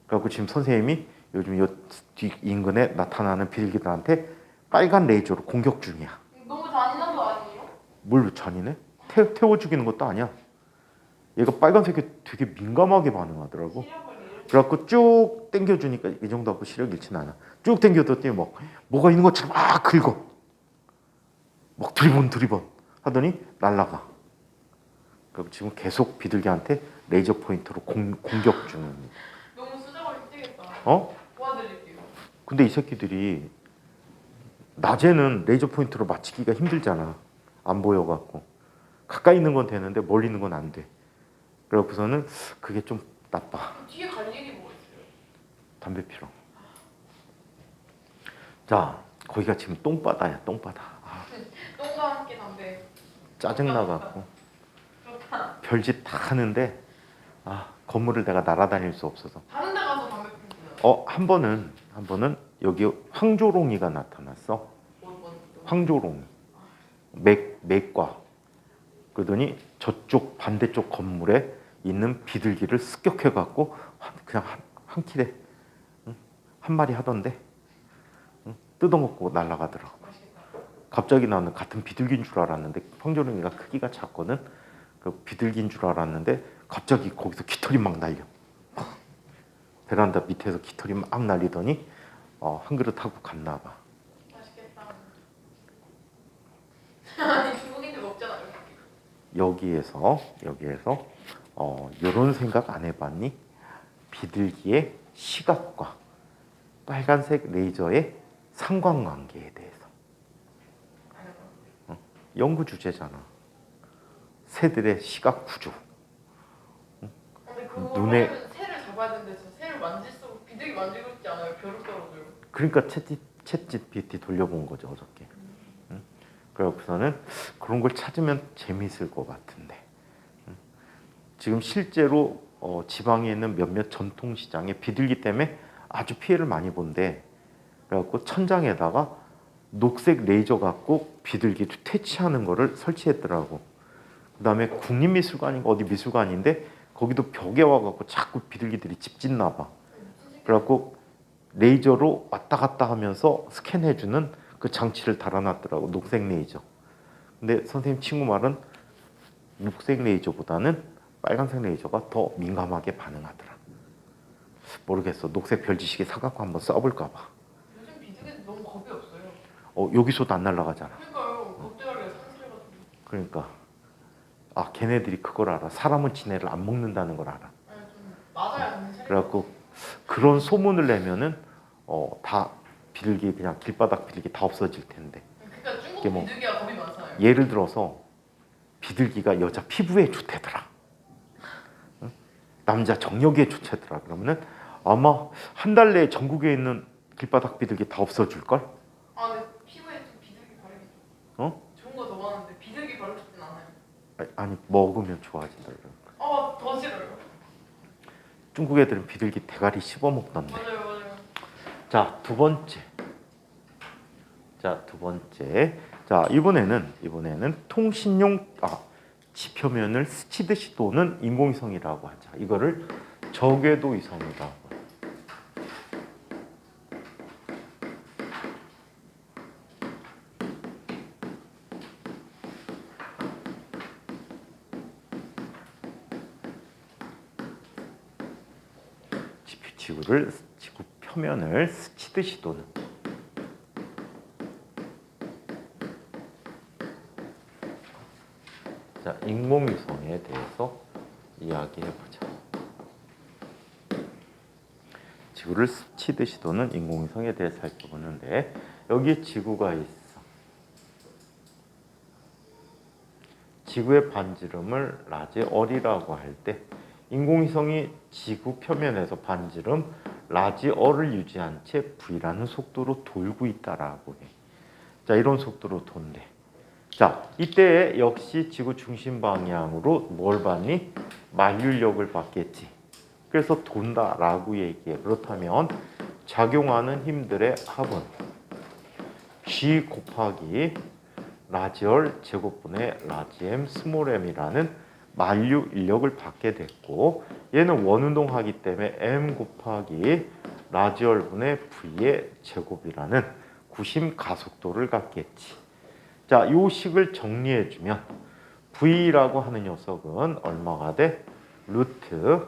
그래갖고 지금 선생님이 요즘 요 뒤 인근에 나타나는 비둘기들한테 빨간 레이저로 공격 중이야. 너무 잔인한 거 아니에요? 뭘 잔인해? 태워 죽이는 것도 아니야. 얘가 빨간색에 되게 민감하게 반응하더라고. 시력을 잃을 그래갖고 쭉 당겨주니까 이 정도 하고 시력 잃진 않아. 쭉 당겨뒀더니 뭐가 있는 것처럼 긁어. 막 두리번 하더니 날라가. 그리고 지금 계속 비둘기한테 레이저 포인트로 공격 중입니다. 너무 수작업이 힘들겠다. 도와드릴게요. 근데 이 새끼들이 낮에는 레이저 포인트로 맞추기가 힘들잖아. 안 보여갖고. 가까이 있는 건 되는데 멀리 있는 건 안 돼. 그래갖고서는 그게 좀 나빠. 뒤에 갈 일이 뭐 있어요? 담배 피러. 자, 거기가 지금 똥바다야, 똥바다. 똥과 함께 담배. 짜증나갖고 좋다. 별짓 다 하는데 건물을 내가 날아다닐 수 없어서. 다른 데 가서 담배 피우세요. 한 번은 여기 황조롱이가 나타났어. 황조롱이. 맥과. 그러더니 저쪽 반대쪽 건물에 있는 비둘기를 습격해갖고 그냥 한 킬에 한 마리 하던데 뜯어먹고 날아가더라고. 맛있겠다. 갑자기 나는 같은 비둘기인 줄 알았는데 황조롱이가 크기가 작거든. 그 비둘기인 줄 알았는데 갑자기 거기서 깃털이 막 날려. 베란다 밑에서 깃털이 막 날리더니 한 그릇 하고 갔나 봐. 맛있겠다. 아니 중국인들 먹잖아요. 여기에서 이런 생각 안 해봤니? 비둘기의 시각과 빨간색 레이저의 상관관계에 대해서. 연구 주제잖아. 새들의 시각 구조. 근데 그거 눈에- 하려면 새를 잡아야 되는데 저 새를 만질 수 비둘기 만지고 싶지 않아요. 벼룩 떨어져요. 그러니까 챗 GPT 돌려본 거죠 어저께. 응? 그래서는 그런 걸 찾으면 재미있을 것 같은데. 응? 지금 실제로 지방에 있는 몇몇 전통시장에 비둘기 때문에 아주 피해를 많이 본대. 그래갖고 천장에다가 녹색 레이저 갖고 비둘기 퇴치하는 거를 설치했더라고. 그다음에 국립미술관인가 어디 미술관인데 거기도 벽에 와갖고 자꾸 비둘기들이 집 짓나 봐. 그래갖고 레이저로 왔다 갔다 하면서 스캔해주는 그 장치를 달아놨더라고. 녹색 레이저. 근데 선생님 친구 말은 녹색 레이저보다는 빨간색 레이저가 더 민감하게 반응하더라. 모르겠어. 녹색 별지시계 사갖고 한번 써볼까 봐. 요즘 비둘기들 너무 겁이 없어요. 여기서도 안 날아가잖아. 그러니까요. 겁대가리가 상실해가지고. 그러니까 걔네들이 그걸 알아. 사람은 지네를 안 먹는다는 걸 알아. 네, 좀 맞아야 정신 차리고. 그래갖고 그런 소문을 내면은 다 비둘기 그냥 길바닥 비둘기 다 없어질 텐데. 그러니까 중국 이게 뭐 비둘기가 겁이 많잖아요. 예를 들어서 비둘기가 여자 피부에 좋대더라. 응? 남자 정력에 좋대더라. 그러면은 아마 한 달 내에 전국에 있는 길바닥 비둘기 다 없어질 걸? 아, 근데 피부에 좀 비둘기 바르기 좋은 거 더 많은데 비둘기 바르고 싶진 않아요. 아니 먹으면 좋아진다. 더 싫어요. 중국 애들은 비둘기 대가리 씹어 먹던데. 맞아요. 자, 두 번째. 자, 이번에는 통신용 지표면을 스치듯이 도는 인공위성이라고 하자. 이거를 저궤도 위성이라고. 지구 표면을 스치듯이 도는. 자, 인공위성에 대해서 이야기해보자. 지구를 스치듯이 도는 인공위성에 대해 살펴보는데 여기에 지구가 있어. 지구의 반지름을 라지얼이라고 할 때 인공위성이 지구 표면에서 반지름 라지얼을 유지한 채 v라는 속도로 돌고 있다라고 해. 자, 이런 속도로 돈대. 자, 이때 역시 지구 중심 방향으로 뭘 받니? 만류력을 받겠지. 그래서 돈다라고 얘기해. 그렇다면 작용하는 힘들의 합은 G 곱하기 라지얼 제곱분의 라지엠 스몰 m이라는 만류 인력을 받게 됐고, 얘는 원운동하기 때문에 m 곱하기 라지얼분의 v의 제곱이라는 구심 가속도를 갖겠지. 자, 요 식을 정리해주면 v라고 하는 녀석은 얼마가 돼? 루트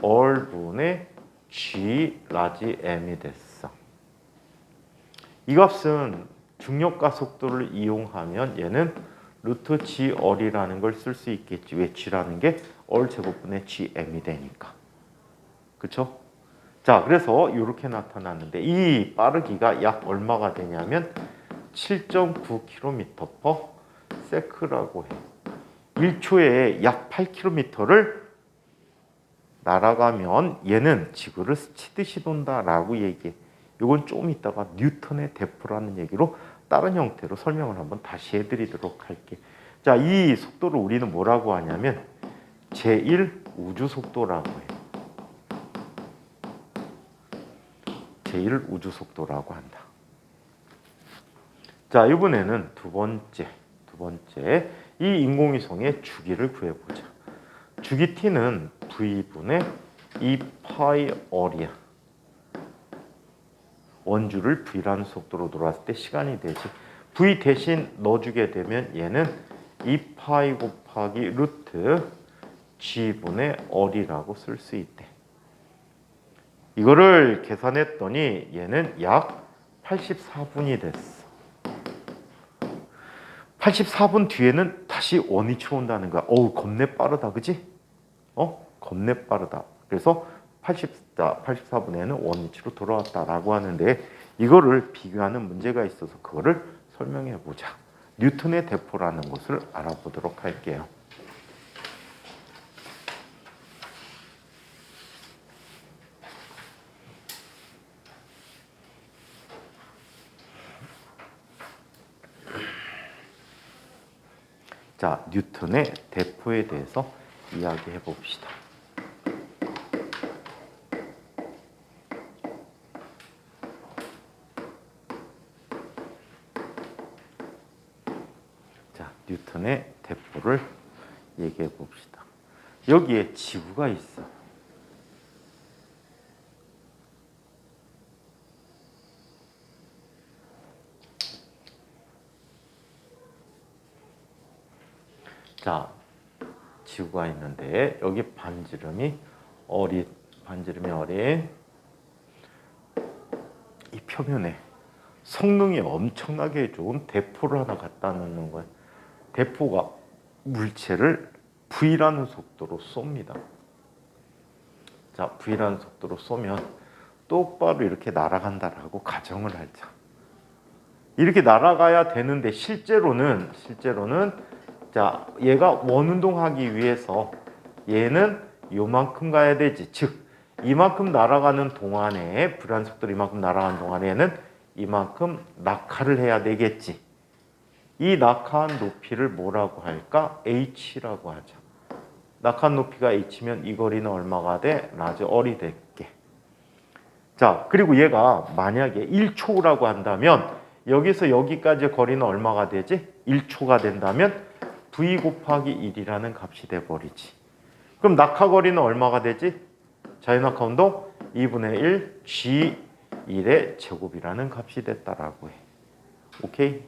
얼분의 g 라지 m이 됐어. 이 값은 중력 가속도를 이용하면 얘는 루트 g 얼이라는 걸 쓸 수 있겠지. 왜 g라는 게 얼 제곱분의 g m이 되니까. 그쵸? 자, 그래서 이렇게 나타났는데 이 빠르기가 약 얼마가 되냐면 7.9km/s라고 해. 1초에 약 8km를 날아가면 얘는 지구를 스치듯이 돈다라고 얘기해. 이건 좀 이따가 뉴턴의 대포라는 얘기로 다른 형태로 설명을 한번 다시 해드리도록 할게. 자, 이 속도를 우리는 뭐라고 하냐면 제1 우주 속도라고 해. 제1 우주 속도라고 한다. 자, 이번에는 두 번째 이 인공위성의 주기를 구해보자. 주기 t는 v분의 2파이 얼이야. 원주를 v라는 속도로 돌았을 때 시간이 되지. v 대신 넣어주게 되면 얘는 2파이 곱하기 루트 g분의 얼이라고 쓸 수 있대. 이거를 계산했더니 얘는 약 84분이 됐어. 84분 뒤에는 다시 원위치로 온다는 거야. 겁내 빠르다, 그지? 겁내 빠르다. 그래서 84분에는 원위치로 돌아왔다라고 하는데 이거를 비교하는 문제가 있어서 그거를 설명해 보자. 뉴턴의 대포라는 것을 알아보도록 할게요. 자, 뉴턴의 대포에 대해서 이야기해 봅시다. 자, 뉴턴의 대포를 얘기해 봅시다. 여기에 지구가 있어. 자, 지구가 있는데 여기 반지름이 어린 이 표면에 성능이 엄청나게 좋은 대포를 하나 갖다 놓는 거예요. 대포가 물체를 V라는 속도로 쏩니다. 자, V라는 속도로 쏘면 똑바로 이렇게 날아간다라고 가정을 하자. 이렇게 날아가야 되는데 실제로는 자, 얘가 원운동하기 위해서 얘는 요만큼 가야 되지. 즉 이만큼 날아가는 동안에 불안 속도로 이만큼 날아가는 동안에 얘는 이만큼 낙하를 해야 되겠지. 이 낙하한 높이를 뭐라고 할까? h라고 하자. 낙하한 높이가 h면 이 거리는 얼마가 돼? 라지 얼이 될게. 자, 그리고 얘가 만약에 1초라고 한다면 여기서 여기까지 거리는 얼마가 되지? 1초가 된다면 v 곱하기 1이라는 값이 돼버리지. 그럼 낙하거리는 얼마가 되지? 자유낙하 운동 2분의 1 g1의 제곱이라는 값이 됐다라고 해. 오케이?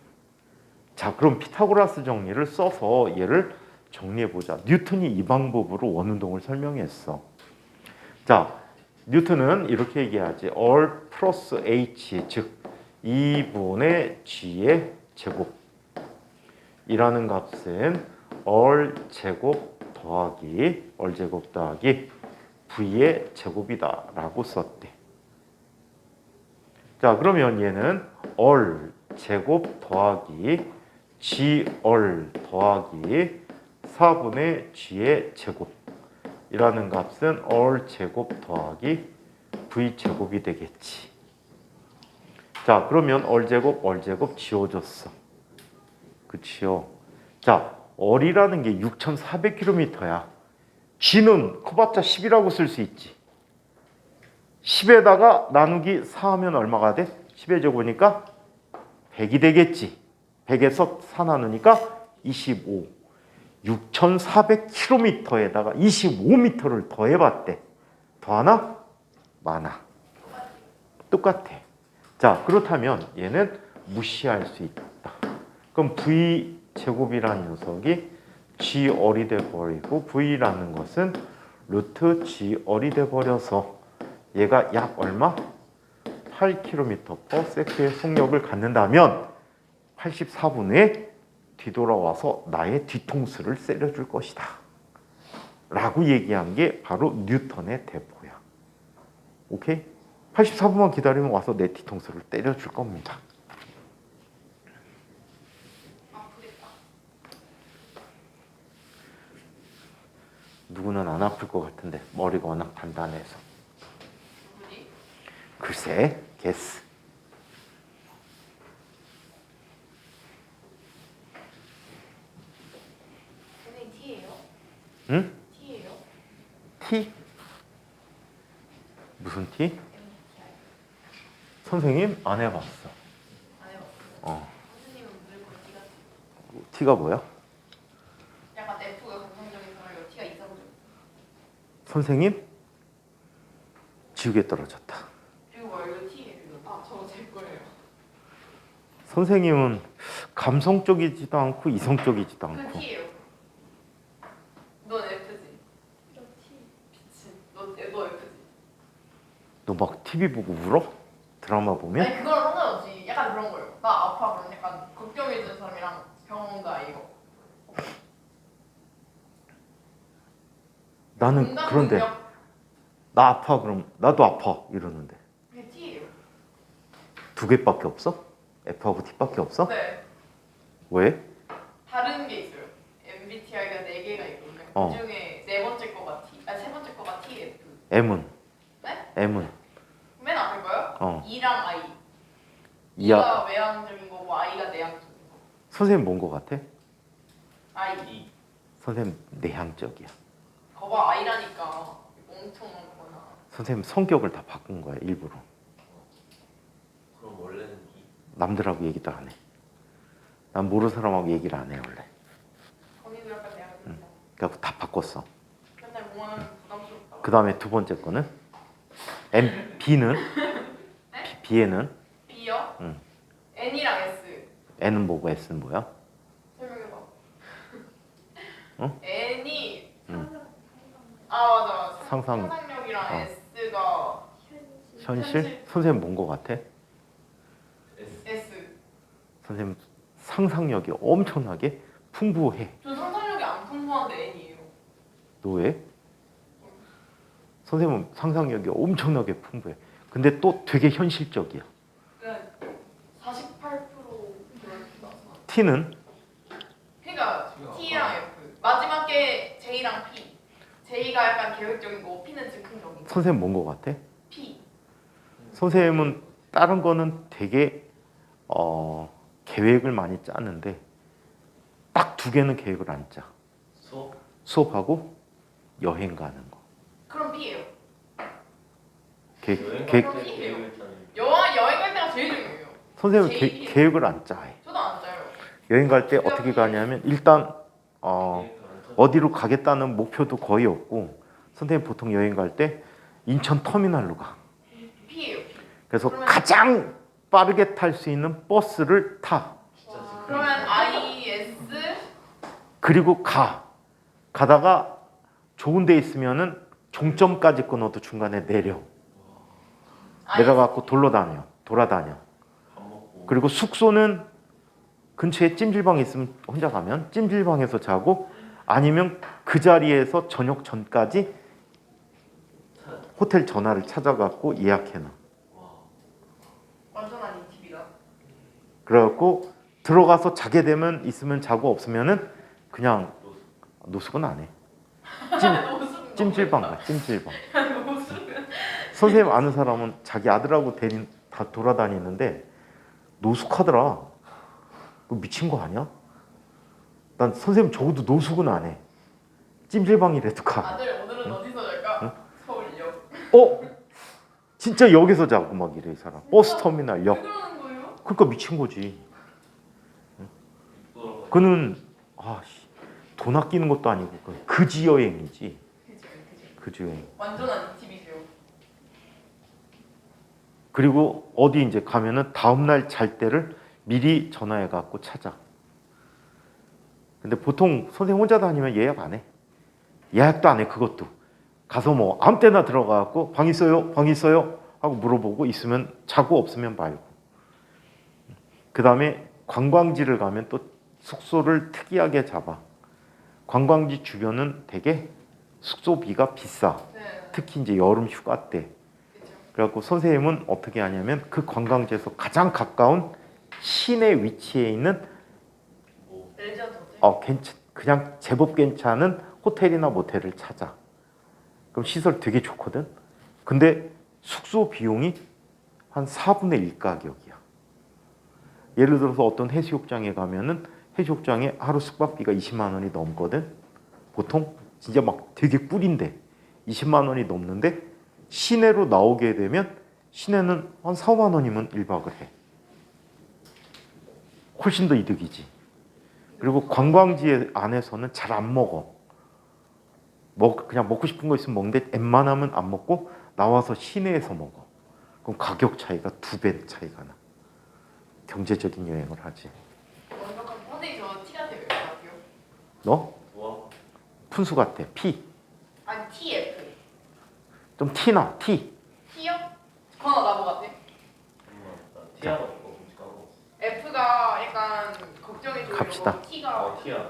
자, 그럼 피타고라스 정리를 써서 얘를 정리해보자. 뉴턴이 이 방법으로 원운동을 설명했어. 자, 뉴턴은 이렇게 얘기하지. all 플러스 h, 즉 2분의 g의 제곱 이라는 값은 all 제곱 더하기 v의 제곱이다 라고 썼대. 자, 그러면 얘는 all 제곱 더하기 g all 더하기 4분의 g의 제곱 이라는 값은 all 제곱 더하기 v 제곱이 되겠지. 자, 그러면 all 제곱 지워졌어. 그치요? 자, 얼이라는 게 6,400km야. g는 커봤자 10이라고 쓸 수 있지. 10에다가 나누기 4 하면 얼마가 돼? 10의 제곱이니까 100이 되겠지. 100에서 4 나누니까 25. 6,400km에다가 25m를 더해봤대. 더하나? 많아. 똑같아. 자, 그렇다면 얘는 무시할 수 있다. 그럼 v 제곱이라는 녀석이 g 얼이 돼버리고 v라는 것은 루트 g 얼이 돼버려서 얘가 약 얼마? 8km/s의 속력을 갖는다면 84분에 뒤돌아와서 나의 뒤통수를 때려줄 것이다 라고 얘기한 게 바로 뉴턴의 대포야. 오케이? 84분만 기다리면 와서 내 뒤통수를 때려줄 겁니다. 누구는 안 아플 것 같은데 머리가 워낙 단단해서. 글쎄, 게스. 선생님 T예요? 응? T예요? T? 무슨 T? MBTI. 선생님 안 해봤어. 안 해봤어요. 선생님은 무조건 T가 T가 뭐야? 약간 F가 긍정적인 사람이고 T가 이상적. 선생님? 지옥에 떨어졌다. 이거 뭐야? 이거 T예요. 아, 저거 제 거예요. 선생님은 감성적이지도 않고 이성적이지도 그 않고. T예요. 넌 F지. 저 T. 미친. 너 F지. 너 막 TV 보고 울어? 드라마 보면? 아니 그거랑 상관없지. 약간 그런 거예요. 나 아파 그럼 약간 걱정해주는 사람이랑 병원 가 이거. 나는 분당 그런데 능력 나 아파 그럼 나도 아파 이러는데 그게 T예요. 두 개밖에 없어? F하고 T밖에 없어? 네. 왜? 다른 게 있어요. MBTI가 4개가 있거든요. 어. 그 중에 네 번째 거가 T, 세 번째 거가 TF. M은? 네? M은? 맨 앞에 거요? 어. E랑 I. 이야 E가 외향적인 거고 I가 내향적인 거. 선생님 뭔 거 같아? I. E. 선생님 내향적이야. 거봐 I라니까 엄청 많구나. 선생님 성격을 다 바꾼 거야 일부러. 그럼 원래는 E. 남들하고 얘기도 안 해. 난 모르는 사람하고 얘기를 안 해 원래. 언니도 약간 내가 그런다. 그래갖고 다 바꿨어. 맨날 뭐하면 부담스럽다. 그 다음에 두 번째 거는 B는 네? B에는 B요? 응. N이랑 S. N은 뭐고 S는 뭐야? 설명해봐. 어? N이 응. 아 맞아. 상상. 상상력이랑 어. S가 현실? 선생님 뭔 거 같아? S. S. 선생님 상상력이 엄청나게 풍부해. 저 상상력이 안 풍부한데 N이에요. 너 왜? 선생님은 상상력이 엄청나게 풍부해. 근데 또 되게 현실적이야. 그냥 48% 그렇다. T는 그러니까 T가 T랑 F. 마지막 게 J랑 P. J가 약간 계획적이고 P는 즉흥적인 거. 선생님 뭔 거 같아? P. 선생님은 다른 거는 되게 계획을 많이 짜는데 딱 두 개는 계획을 안 짜. 수업. 수업하고 여행 가는 거. 그럼 P예요. 여행 계획, 갈때 계획을 짜는. 여행 갈 때가 제일 중요해요. 선생님은 제일 계획을 안 짜. 저도 안 짜요. 여행 갈 때 어떻게 가냐면 일단 계획도 안 짜. 어디로 가겠다는 목표도 거의 없고 선생님 보통 여행 갈 때 인천 터미널로 가. P예요. P. 그래서 그러면- 가장 빠르게 탈 수 있는 버스를 타. 진짜 그러면 I, S, 그리고 가다가 좋은 데 있으면은 종점까지 끊어도 중간에 내려. I, 내려가고 돌아다녀. 밥 먹고. 그리고 숙소는 근처에 찜질방이 있으면 혼자 가면 찜질방에서 자고 아니면 그 자리에서 저녁 전까지 호텔 전화를 찾아갖고 예약해놔. 와. 완전한 인팁이다. 그래갖고 들어가서 자게 되면 있으면 자고 없으면은 그냥 노숙은 안 해. 찜질방 가. 찜질방. 선생님 아는 사람은 자기 아들하고 다 돌아다니는데 노숙하더라. 너 미친 거 아니야? 난 선생님 적어도 노숙은 안 해. 찜질방이라도 가. 아들 오늘은 어디서 잘까? 서울역. 진짜 역에서 자고 막 이래 이 사람. 버스 터미널 왜 역. 그러는 거예요? 그러니까 미친 거지. 돌아가요. 그는 돈 아끼는 것도 아니고 그지 여행이지. 그죠. 그지 여행. 완전한 인팁이죠. 그리고 어디 이제 가면은 다음 날 잘 때를 미리 전화해 갖고 찾아. 근데 보통 선생님 혼자 다니면 예약 안 해. 예약도 안 해. 그것도 가서 뭐 아무 때나 들어가 갖고 방 있어요 하고 물어보고 있으면 자고 없으면 말고. 그 다음에 관광지를 가면 또 숙소를 특이하게 잡아. 관광지 주변은 되게 숙소비가 비싸. 네. 특히 이제 여름 휴가 때. 그죠. 그래갖고 선생님은 어떻게 하냐면 그 관광지에서 가장 가까운 시내 위치에 있는 뭐. 레전드 호텔. 그냥 제법 괜찮은 호텔이나 모텔을 찾아. 그럼 시설 되게 좋거든. 근데 숙소 비용이 한 4분의 1 가격이야. 예를 들어서 어떤 해수욕장에 가면은 해수욕장에 하루 숙박비가 20만 원이 넘거든. 보통 진짜 막 되게 꿀인데 20만 원이 넘는데 시내로 나오게 되면 시내는 한 4, 5만 원이면 1박을 해. 훨씬 더 이득이지. 그리고 관광지 안에서는 잘 안 먹어. 그냥 먹고 싶은 거 있으면 먹는데 웬만하면 안 먹고 나와서 시내에서 먹어. 그럼 가격 차이가 2배 차이가 나. 경제적인 여행을 하지. 완벽한 선생님 저 T 같아요. 왜 같아요? 너? 와. 푼수 같아. P. 아니 TF. 좀 T나 T. T요? 그거나 나보 같아. 티아가 없고 까먹었어. F가 약간 걱정이 좀 갑시다. 있고 T가 티아.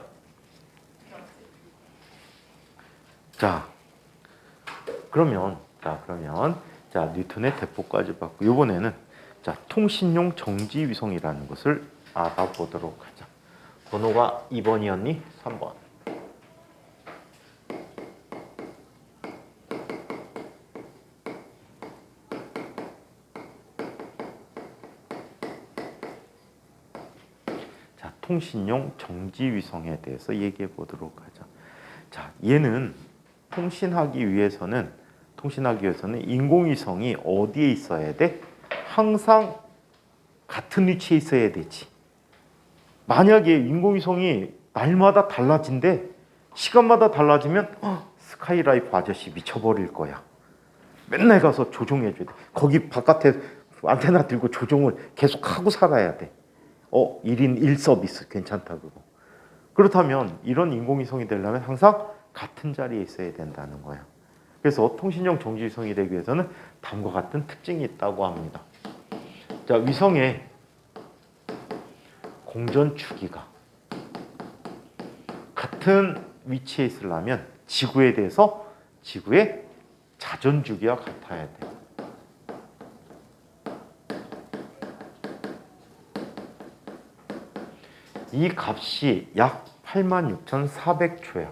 그러면 뉴턴의 대포까지 봤고 이번에는 통신용 정지 위성이라는 것을 알아보도록 하자. 번호가 2번이었니? 3번. 통신용 정지위성에 대해서 얘기해 보도록 하죠. 자, 얘는 통신하기 위해서는 인공위성이 어디에 있어야 돼? 항상 같은 위치에 있어야 되지. 만약에 인공위성이 날마다 달라진대, 시간마다 달라지면 스카이라이프 아저씨 미쳐버릴 거야. 맨날 가서 조종해줘야 돼. 거기 바깥에 안테나 들고 조종을 계속 하고 살아야 돼. 1인 1서비스 괜찮다 그거. 그렇다면 이런 인공위성이 되려면 항상 같은 자리에 있어야 된다는 거야. 그래서 통신용 정지위성이 되기 위해서는 다음과 같은 특징이 있다고 합니다. 자, 위성의 공전 주기가 같은 위치에 있으려면 지구에 대해서 지구의 자전 주기와 같아야 돼. 이 값이 약 86,400초야.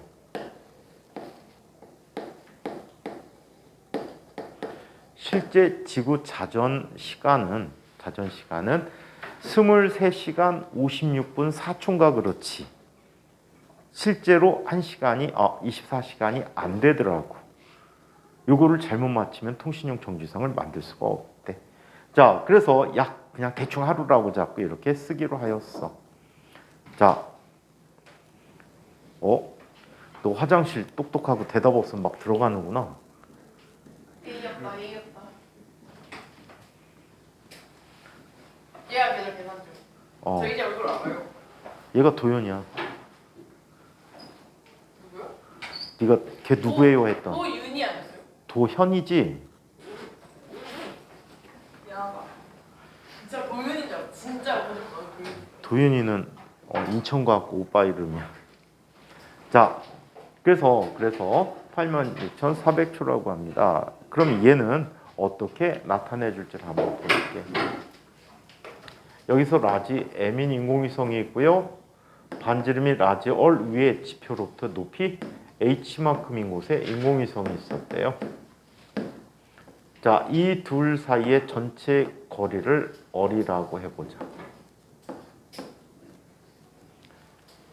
실제 지구 자전 시간은 23시간 56분 4초인가 그렇지. 실제로 24시간이 안 되더라고. 요거를 잘못 맞히면 통신용 정지위성을 만들 수가 없대. 자, 그래서 그냥 대충 하루라고 자꾸 이렇게 쓰기로 하였어. 자, 너 화장실 똑똑하고 대답 없으면 막 들어가는구나. A였다. 얘가 계절 계산 중. 저 이제 얼굴 알아요. 얘가 도현이야. 누구요? 네가 걔 누구예요 했던. 도윤이 아니었어요? 도현이지. 야, 진짜 도윤인 줄 알았어. 진짜 도윤. 도윤이는 인천과학고 오빠 이름이야. 자, 그래서 86,400초라고 합니다. 그럼 얘는 어떻게 나타내 줄지 한번 볼게요. 여기서 라지 M인 인공위성이 있고요. 반지름이 라지 얼 위에 지표로부터 높이 H만큼인 곳에 인공위성이 있었대요. 자, 이 둘 사이의 전체 거리를 얼이라고 해보자.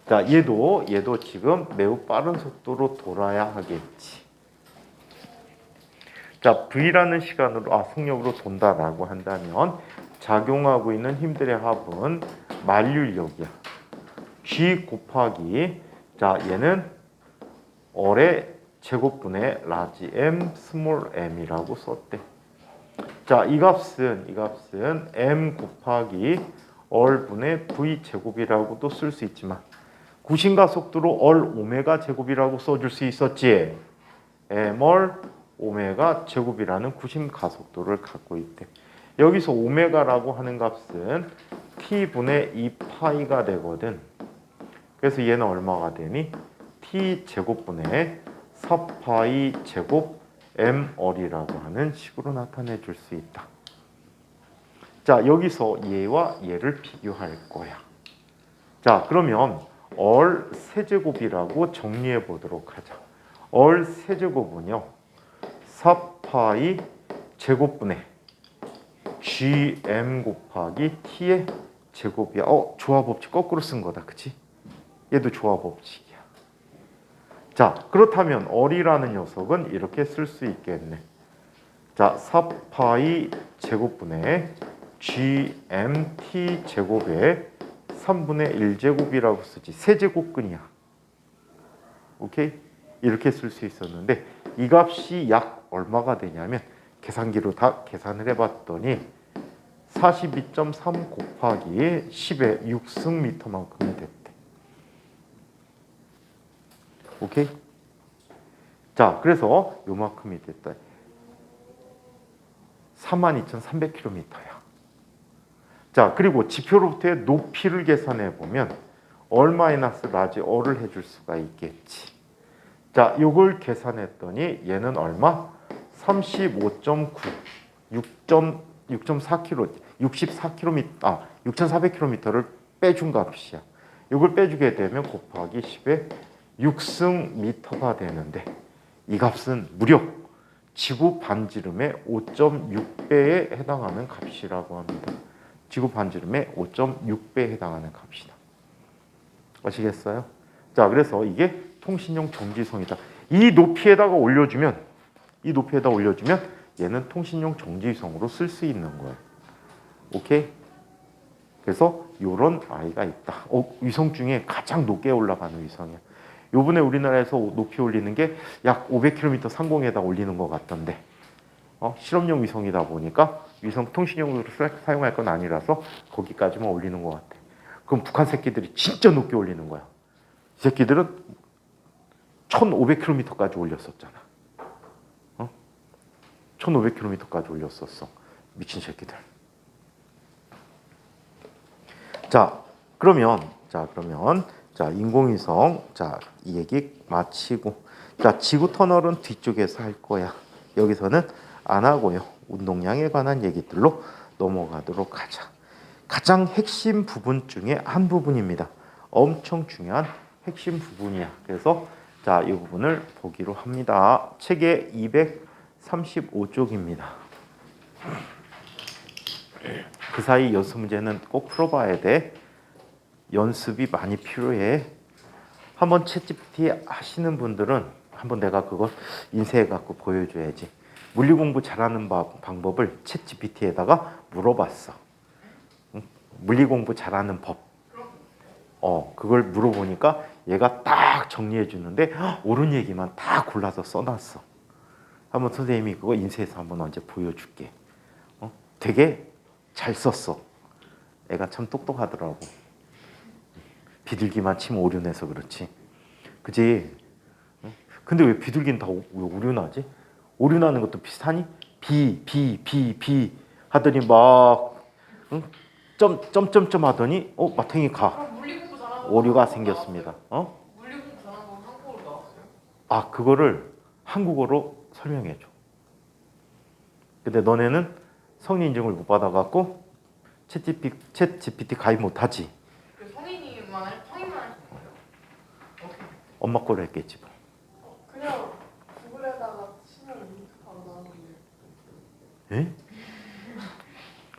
자, 얘도 지금 매우 빠른 속도로 돌아야 하겠지. 자, V라는 시간으로 속력으로 돈다라고 한다면 작용하고 있는 힘들의 합은 만류력이야. G 곱하기 얘는 얼의 제곱분의 라지 M 스몰 m이라고 썼대. 자, 이 값은 M 곱하기 얼분의 V 제곱이라고도 쓸 수 있지만 구심가 속도로 얼 오메가 제곱이라고 써줄 수 있었지. m얼 오메가 제곱이라는 구심 가속도를 갖고 있대. 여기서 오메가라고 하는 값은 t분의 2파이가 되거든. 그래서 얘는 얼마가 되니? t 제곱분의 4파이 제곱 m얼이라고 하는 식으로 나타내 줄 수 있다. 자, 여기서 얘와 얘를 비교할 거야. 자, 그러면 얼 세제곱이라고 정리해 보도록 하자. 얼 세제곱은요 4파이 제곱분의 gm 곱하기 t의 제곱이야. 조화 법칙 거꾸로 쓴 거다, 그치? 얘도 조화 법칙이야. 자, 그렇다면 얼이라는 녀석은 이렇게 쓸 수 있겠네. 자, 4파이 제곱분의 gmt 제곱에 3분의 1제곱이라고 쓰지. 세제곱근이야. 오케이? 이렇게 쓸 수 있었는데 이 값이 약 얼마가 되냐면 계산기로 다 계산을 해봤더니 42.3 곱하기 10의 6승미터만큼이 됐대. 오케이? 자, 그래서 요만큼이 됐다. 42,300km야. 자, 그리고 지표로부터의 높이를 계산해 보면 얼 마이너스 라지 얼을 해줄 수가 있겠지. 자, 요걸 계산했더니 얘는 얼마? 35.9, 6.4km, 6,400km를 빼준 값이야. 이걸 빼주게 되면 곱하기 10에 6승미터가 되는데 이 값은 무려 지구 반지름의 5.6배에 해당하는 값이라고 합니다. 지구 반지름의 5.6배에 해당하는 값이다. 아시겠어요? 자, 그래서 이게 통신용 정지위성이다. 이 높이에다가 올려주면 얘는 통신용 정지위성으로 쓸 수 있는 거예요. 오케이? 그래서 이런 아이가 있다. 위성 중에 가장 높게 올라가는 위성이야. 요번에 우리나라에서 높이 올리는 게 약 500km 상공에다 올리는 것 같던데 실험용 위성이다 보니까 위성 통신용으로 사용할 건 아니라서 거기까지만 올리는 것 같아. 그럼 북한 새끼들이 진짜 높게 올리는 거야. 이 새끼들은 1500km까지 올렸었잖아. 1500km까지 올렸었어. 미친 새끼들. 자, 그러면 인공위성 이 얘기 마치고 지구 터널은 뒤쪽에서 할 거야. 여기서는 안 하고요. 운동량에 관한 얘기들로 넘어가도록 하자. 가장 핵심 부분 중에 한 부분입니다. 엄청 중요한 핵심 부분이야. 그래서 이 부분을 보기로 합니다. 책의 235쪽입니다. 그 사이 연습 문제는 꼭 풀어봐야 돼. 연습이 많이 필요해. 한번 챗GPT 하시는 분들은 한번 내가 그거 인쇄해갖고 보여줘야지. 물리 공부 잘하는 방법을 챗GPT에다가 물어봤어. 물리 공부 잘하는 법. 그걸 물어보니까 얘가 딱 정리해 주는데 옳은 얘기만 다 골라서 써놨어. 한번 선생님이 그거 인쇄해서 한번 언제 보여줄게. 되게 잘 썼어. 애가 참 똑똑하더라고. 비둘기만 치면 오류내서 그렇지. 그지? 근데 왜 비둘기는 다 오류나지? 오류나는 것도 비슷하니? 비 하더니 막 점점점 하더니 마탱이 가. 물리 공부 잘하는 오류가 생겼습니다. 물리 공부 잘하는 건 한국어로 나왔어요? 그거를 한국어로 설명해 줘. 근데 너네는 성인 인증을 못 받아갖고 챗GPT 가입 못하지. 성인만 할 수 있는 거예요? 오케이. 엄마 거로 했겠지 뭐. 그냥 구글에다가 치면 링크 바로 나오는데. 에?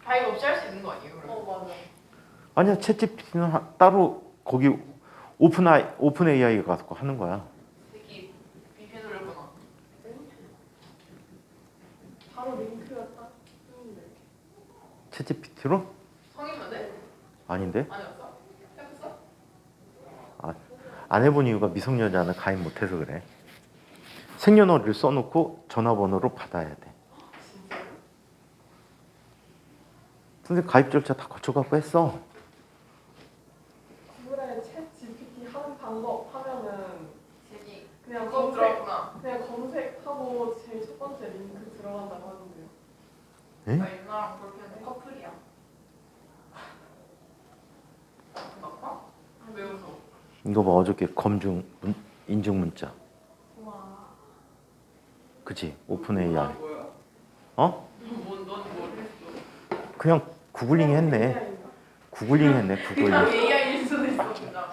가입 없이 할 수 있는 거 아니에요? 그럼? 맞아. 아니야, 챗GPT는 따로 거기 오픈 AI가 가서 하는 거야. 새끼 VPN 돌렸구나. 바로 링크가 딱 뜨는데. 챗GPT로? 성인만 돼? 아닌데? 아니었어? 해봤어? 안 해본 이유가 미성년자는 가입 못해서 그래. 생년월일을 써놓고 전화번호로 받아야 돼. 선생님 가입 절차 다 거쳐갖고 했어. 구글에 챗 GPT 하는 방법 하면은 새끼 그냥 그거 들어왔구나. 그냥 검색하고 제일 첫 번째 링크 들어간다고 하는데요. 에? 나 유나랑 그렇게 하는 커플이야. 맞나? 왜 웃어? 이거 봐, 어저께 인증 문자. 와. 그치? 오픈 AI. 뭐야? 넌뭘 했어? 그냥 구글링 했네. 구글링 했네. 구글링. 그냥 AI일 수도 있어 진짜.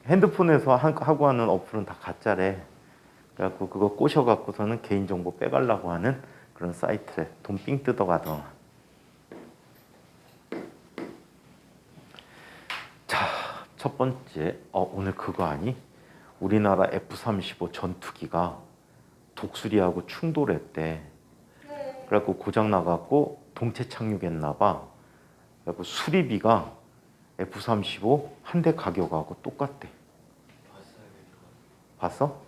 핸드폰에서 하고 하는 어플은 다 가짜래. 그래갖고 그거 꼬셔갖고서는 개인정보 빼가려고 하는 그런 사이트래. 돈 삥 뜯어가더만. 자, 첫 번째. 오늘 그거 아니? 우리나라 F-35 전투기가 독수리하고 충돌했대. 그래갖고 고장 나갖고 동체 착륙했나 봐. 그래갖고 수리비가 F-35 한 대 가격하고 똑같대. 봤어?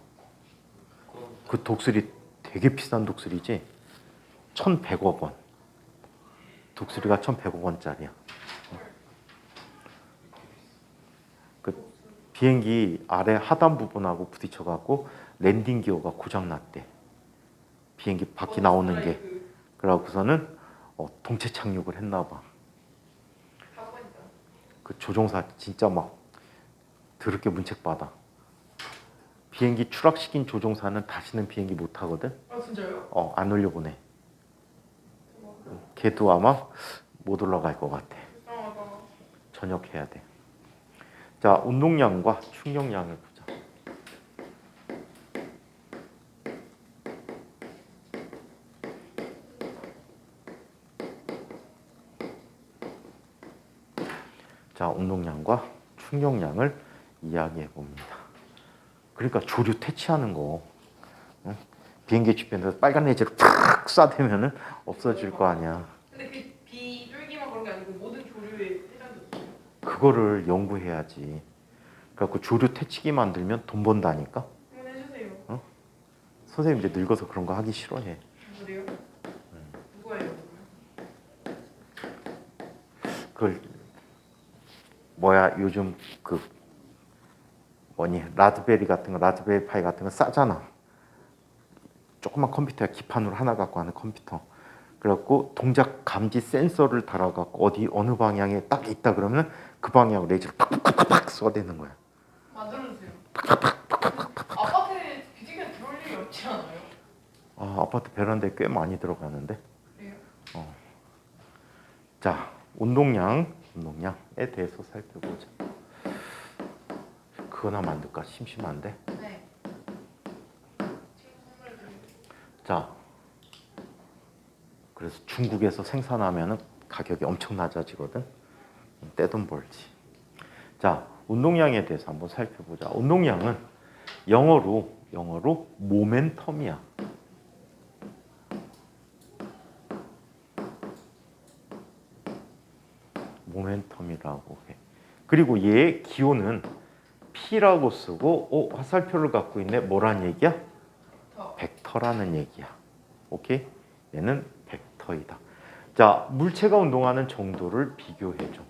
그 독수리 되게 비싼 독수리지? 1,100억 원. 독수리가 1,100억 원짜리야. 그 비행기 아래 하단 부분하고 부딪혀갖고 랜딩 기어가 고장났대. 비행기 바퀴 나오는 게. 그래갖고서는 동체 착륙을 했나 봐. 그 조종사 진짜 막 더럽게 문책 받아. 비행기 추락시킨 조종사는 다시는 비행기 못 타거든. 진짜요? 안 올려보내. 걔도 아마 못 올라갈 것 같아. 전역해야 돼. 자, 운동량과 충격량을 보자. 자, 운동량과 충격량을 이야기해 봅니다. 그러니까 조류 퇴치하는 거, 응? 비행기 주변에서 빨간 레이저를 팍 쏴대면은 없어질 거 아니야. 근데 그 비둘기만 그런 게 아니고 모든 조류의 해당도 있어요. 그거를 연구해야지. 그래갖고 조류 퇴치기 만들면 돈 번다니까. 한번 해주세요. 선생님 이제 늙어서 그런 거 하기 싫어해. 그래요? 누구예요? 그걸 뭐야 요즘 그 뭐니 라즈베리 같은 거 라즈베리 파이 같은 거 싸잖아. 조그만 컴퓨터야 기판으로 하나 갖고 하는 컴퓨터. 그래갖고 동작 감지 센서를 달아갖고 어디 어느 방향에 딱 있다 그러면 그 방향으로 레이저를 팍팍팍팍 쏘대는 거야. 만들어주세요. 아파트에 비둘기가 들어올 일이 없지 않아요? 아, 아파트 베란다에 꽤 많이 들어가는데. 그래요? 자, 운동량에 대해서 살펴보자. 그거나 만들까? 심심한데. 네. 자, 그래서 중국에서 생산하면은 가격이 엄청 낮아지거든. 떼돈 벌지. 자, 운동량에 대해서 한번 살펴보자. 운동량은 영어로 모멘텀이야. 모멘텀이라고 해. 그리고 얘의 기호는 P라고 쓰고 화살표를 갖고 있네. 뭐란 얘기야? 벡터라는 얘기야. 오케이? 얘는 벡터이다. 자, 물체가 운동하는 정도를 비교해줘.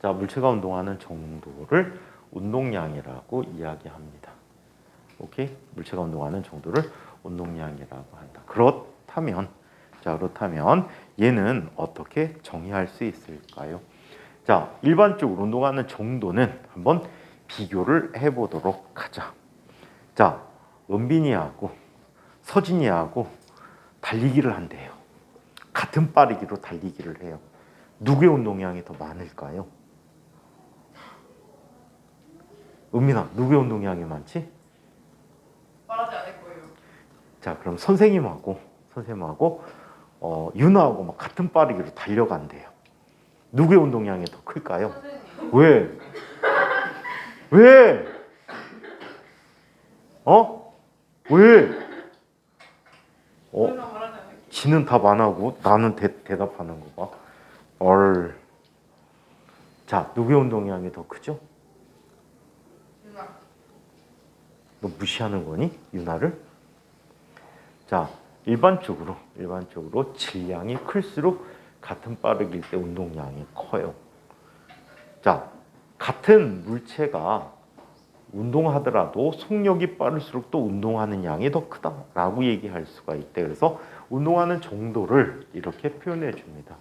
자, 물체가 운동하는 정도를 운동량이라고 이야기합니다. 오케이? 물체가 운동하는 정도를 운동량이라고 한다. 그렇다면 얘는 어떻게 정의할 수 있을까요? 자, 일반적으로 운동하는 정도는 한번 비교를 해보도록 하자. 자, 은빈이하고 서진이하고 달리기를 한대요. 같은 빠르기로 달리기를 해요. 누구의 운동량이 더 많을까요? 은빈아, 누구의 운동량이 많지? 말하지 않을 거예요. 자, 그럼 선생님하고 윤아하고 막 같은 빠르기로 달려간대요. 누구의 운동량이 더 클까요? 선생님. 왜? 왜? 왜? 그러나 말하지 않을게요. 지는 답 안 하고 나는 대답하는 거 봐. 자, 누구의 운동량이 더 크죠? 누나. 너 무시하는 거니? 윤아를? 자, 일반적으로 질량이 클수록 같은 빠르기일 때 운동량이 커요. 자, 같은 물체가 운동하더라도 속력이 빠를수록 또 운동하는 양이 더 크다라고 얘기할 수가 있대. 그래서 운동하는 정도를 이렇게 표현해 줍니다.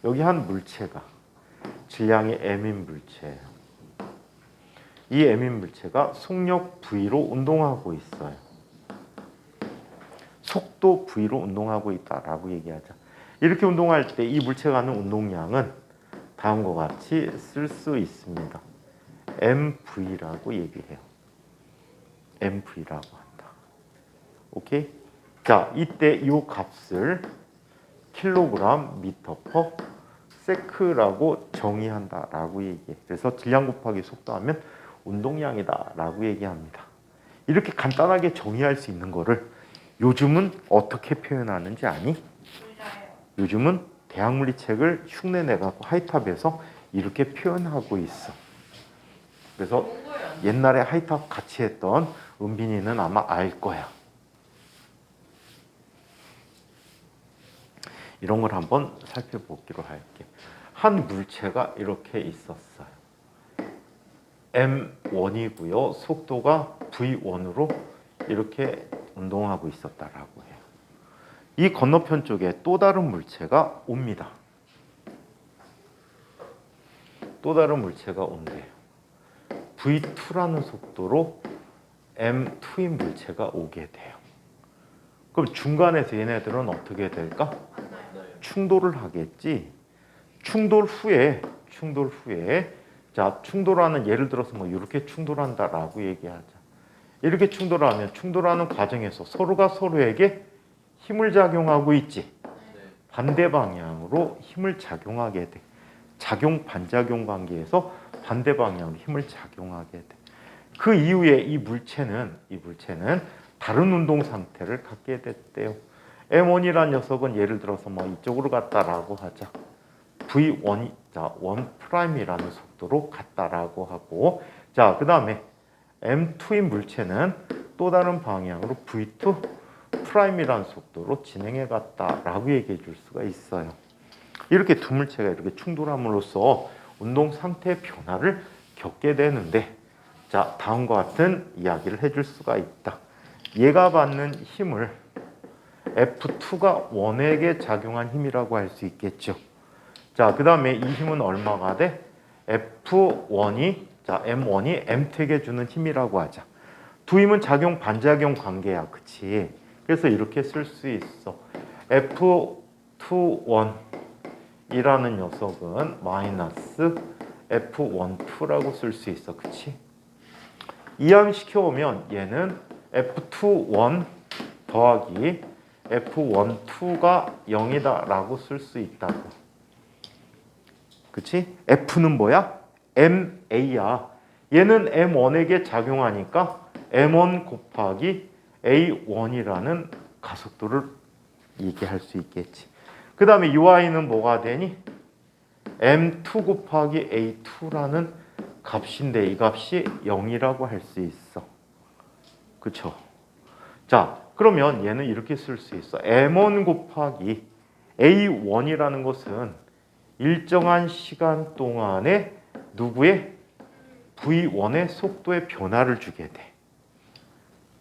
여기 한 물체가 질량이 m인 물체예요. 이 m인 물체가 속력 v로 운동하고 있어요. 속도 v로 운동하고 있다라고 얘기하자. 이렇게 운동할 때 이 물체가 하는 운동량은 다음과 같이 쓸 수 있습니다. mv라고 얘기해요. mv라고 한다. 오케이? 자, 이때 이 값을 킬로그램 미터 퍼 세크라고 정의한다라고 얘기해. 그래서 질량 곱하기 속도하면 운동량이다라고 얘기합니다. 이렇게 간단하게 정의할 수 있는 거를 요즘은 어떻게 표현하는지 아니? 몰라요. 요즘은 대학물리책을 흉내내갖고 하이탑에서 이렇게 표현하고 있어. 그래서 뭐예요? 옛날에 하이탑 같이 했던 은빈이는 아마 알 거야. 이런 걸 한번 살펴보기로 할게. 한 물체가 이렇게 있었어요. m1이고요. 속도가 v1으로 이렇게 운동하고 있었다라고 해요. 이 건너편 쪽에 또 다른 물체가 옵니다. 또 다른 물체가 온대요. v2라는 속도로 m2인 물체가 오게 돼요. 그럼 중간에서 얘네들은 어떻게 될까? 충돌을 하겠지. 충돌 후에 자, 충돌하는 예를 들어서 뭐 이렇게 충돌한다라고 얘기하자. 이렇게 충돌하면 충돌하는 과정에서 서로가 서로에게 힘을 작용하고 있지. 반대 방향으로 힘을 작용하게 돼. 작용 반작용 관계에서 반대 방향으로 힘을 작용하게 돼. 그 이후에 이 물체는 다른 운동 상태를 갖게 됐대요. M1이란 녀석은 예를 들어서 뭐 이쪽으로 갔다라고 하자. V1, 자, 1'이라는 속도로 갔다라고 하고, 자, 그 다음에 M2인 물체는 또 다른 방향으로 V2'이라는 속도로 진행해 갔다라고 얘기해 줄 수가 있어요. 이렇게 두 물체가 이렇게 충돌함으로써 운동 상태의 변화를 겪게 되는데, 자, 다음과 같은 이야기를 해줄 수가 있다. 얘가 받는 힘을 F2가 1에게 작용한 힘이라고 할 수 있겠죠. 자, 그 다음에 이 힘은 얼마가 돼? F1이, 자, M1이 M2에게 주는 힘이라고 하자. 두 힘은 작용 반작용 관계야, 그치? 그래서 이렇게 쓸 수 있어. F21이라는 녀석은 마이너스 F12라고 쓸 수 있어, 그치? 이항시켜오면 얘는 F21 더하기 F12가 0이다 라고 쓸 수 있다고. 그치? F는 뭐야? MA야. 얘는 M1에게 작용하니까 M1 곱하기 A1이라는 가속도를 얘기할 수 있겠지. 그 다음에 UI는 뭐가 되니? M2 곱하기 A2라는 값인데 이 값이 0이라고 할 수 있어. 그쵸? 자, 그러면 얘는 이렇게 쓸 수 있어. M1 곱하기 A1이라는 것은 일정한 시간 동안에 누구의 V1의 속도의 변화를 주게 돼.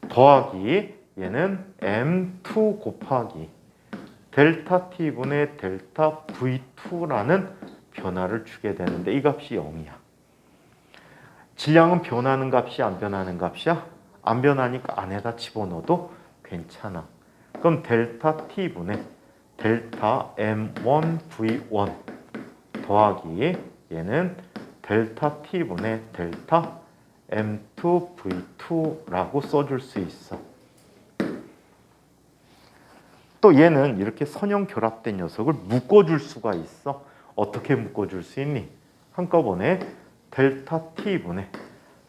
더하기 얘는 M2 곱하기 델타 T분의 델타 V2라는 변화를 주게 되는데 이 값이 0이야. 질량은 변하는 값이 안 변하는 값이야? 안 변하니까 안에다 집어넣어도 괜찮아. 그럼 델타 T분의 델타 M1 V1 더하기 얘는 델타 T분의 델타 M2 V2라고 써줄 수 있어. 또 얘는 이렇게 선형 결합된 녀석을 묶어줄 수가 있어. 어떻게 묶어줄 수 있니? 한꺼번에 델타 T분의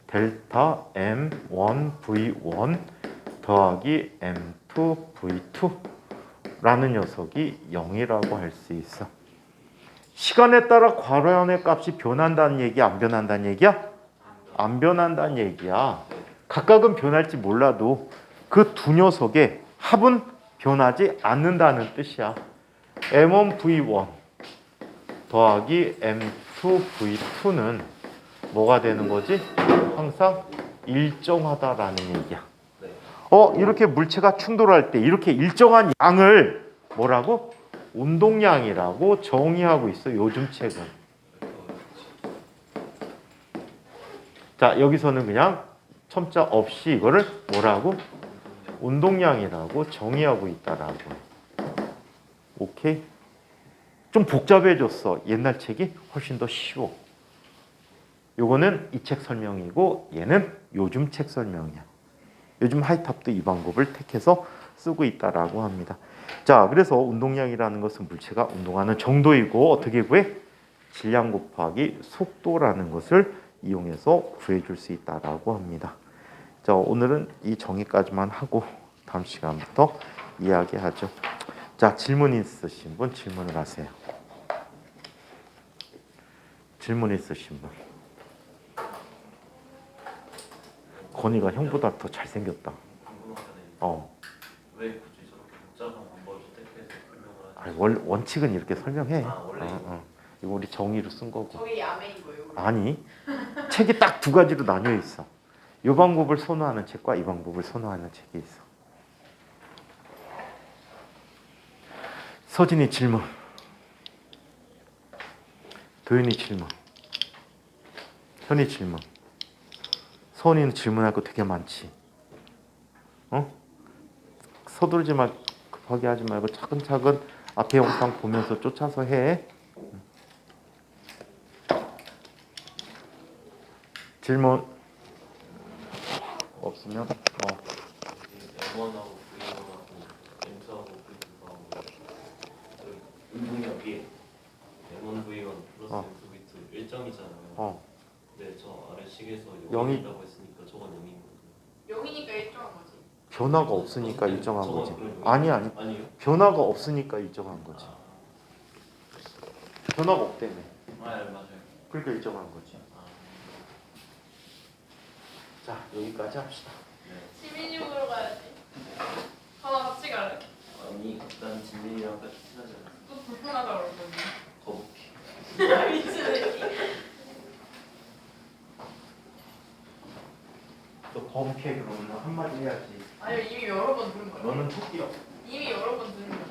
델타 M1 V1 더하기 M2 V2라는 녀석이 0이라고 할 수 있어. 시간에 따라 괄호연의 값이 변한다는 얘기야? 안 변한다는 얘기야? 안 변한다는 얘기야. 각각은 변할지 몰라도 그 두 녀석의 합은 변하지 않는다는 뜻이야. M1 V1 더하기 M2 V2는 뭐가 되는 거지? 항상 일정하다라는 얘기야. 이렇게 물체가 충돌할 때 이렇게 일정한 양을 뭐라고? 운동량이라고 정의하고 있어, 요즘 책은. 자, 여기서는 그냥 첨자 없이 이거를 뭐라고? 운동량이라고 정의하고 있다라고. 오케이? 좀 복잡해졌어. 옛날 책이 훨씬 더 쉬워. 요거는 이 책 설명이고 얘는 요즘 책 설명이야. 요즘 하이탑도 이 방법을 택해서 쓰고 있다라고 합니다. 자, 그래서 운동량이라는 것은 물체가 운동하는 정도이고 어떻게 구해? 질량 곱하기 속도라는 것을 이용해서 구해줄 수 있다라고 합니다. 자, 오늘은 이 정의까지만 하고 다음 시간부터 이야기하죠. 자, 질문 있으신 분 질문을 하세요. 질문 있으신 분. 건이가 형보다 더 잘생겼다. 왜 굳이 저렇게 복잡한 방법을 택해서 설명을 하지? 원칙은 이렇게 설명해. 원래 이거 우리 정의로 쓴 거고. 저게 야매인 거예요. 그럼? 아니, 책이 딱 두 가지로 나뉘어 있어. 이 방법을 선호하는 책과 이 방법을 선호하는 책이 있어. 서진이 질문. 도윤이 질문. 현이 질문. 서은이는 질문할 거 되게 많지. 서두르지 말고 급하게 하지 말고 차근차근 앞에 영상 보면서 쫓아서 해. 질문 없어. 그러면 M1하고 V1하고 M2하고 V2하고 운동력이 M1 V1 플러스 M2 V2 일정이잖아요. 근데 저 아래 식에서 영이- 0이라고 했으니까 저건 0이거든요. 0이니까 일정한 거지. 변화가 없으니까 일정한 저건 거지. 그럼 아니 아니에요? 변화가 없으니까 일정한 거지. 아, 변화가 없다며. 맞아요. 그러니까 일정한 거지. 아, 자 여기까지 합시다. 네. 시민육으로 가야지. 하나 같이 갈래? 아니 일단 진민이랑 같이 친하지 않았어. 또 불편하다 그럴 거지. 거북이. 미친 새끼. 너 검게 그러면 한마디 해야지. 아니 이미 여러 번 들은 거야. 너는 토끼야. 이미 여러 번 들은 거야.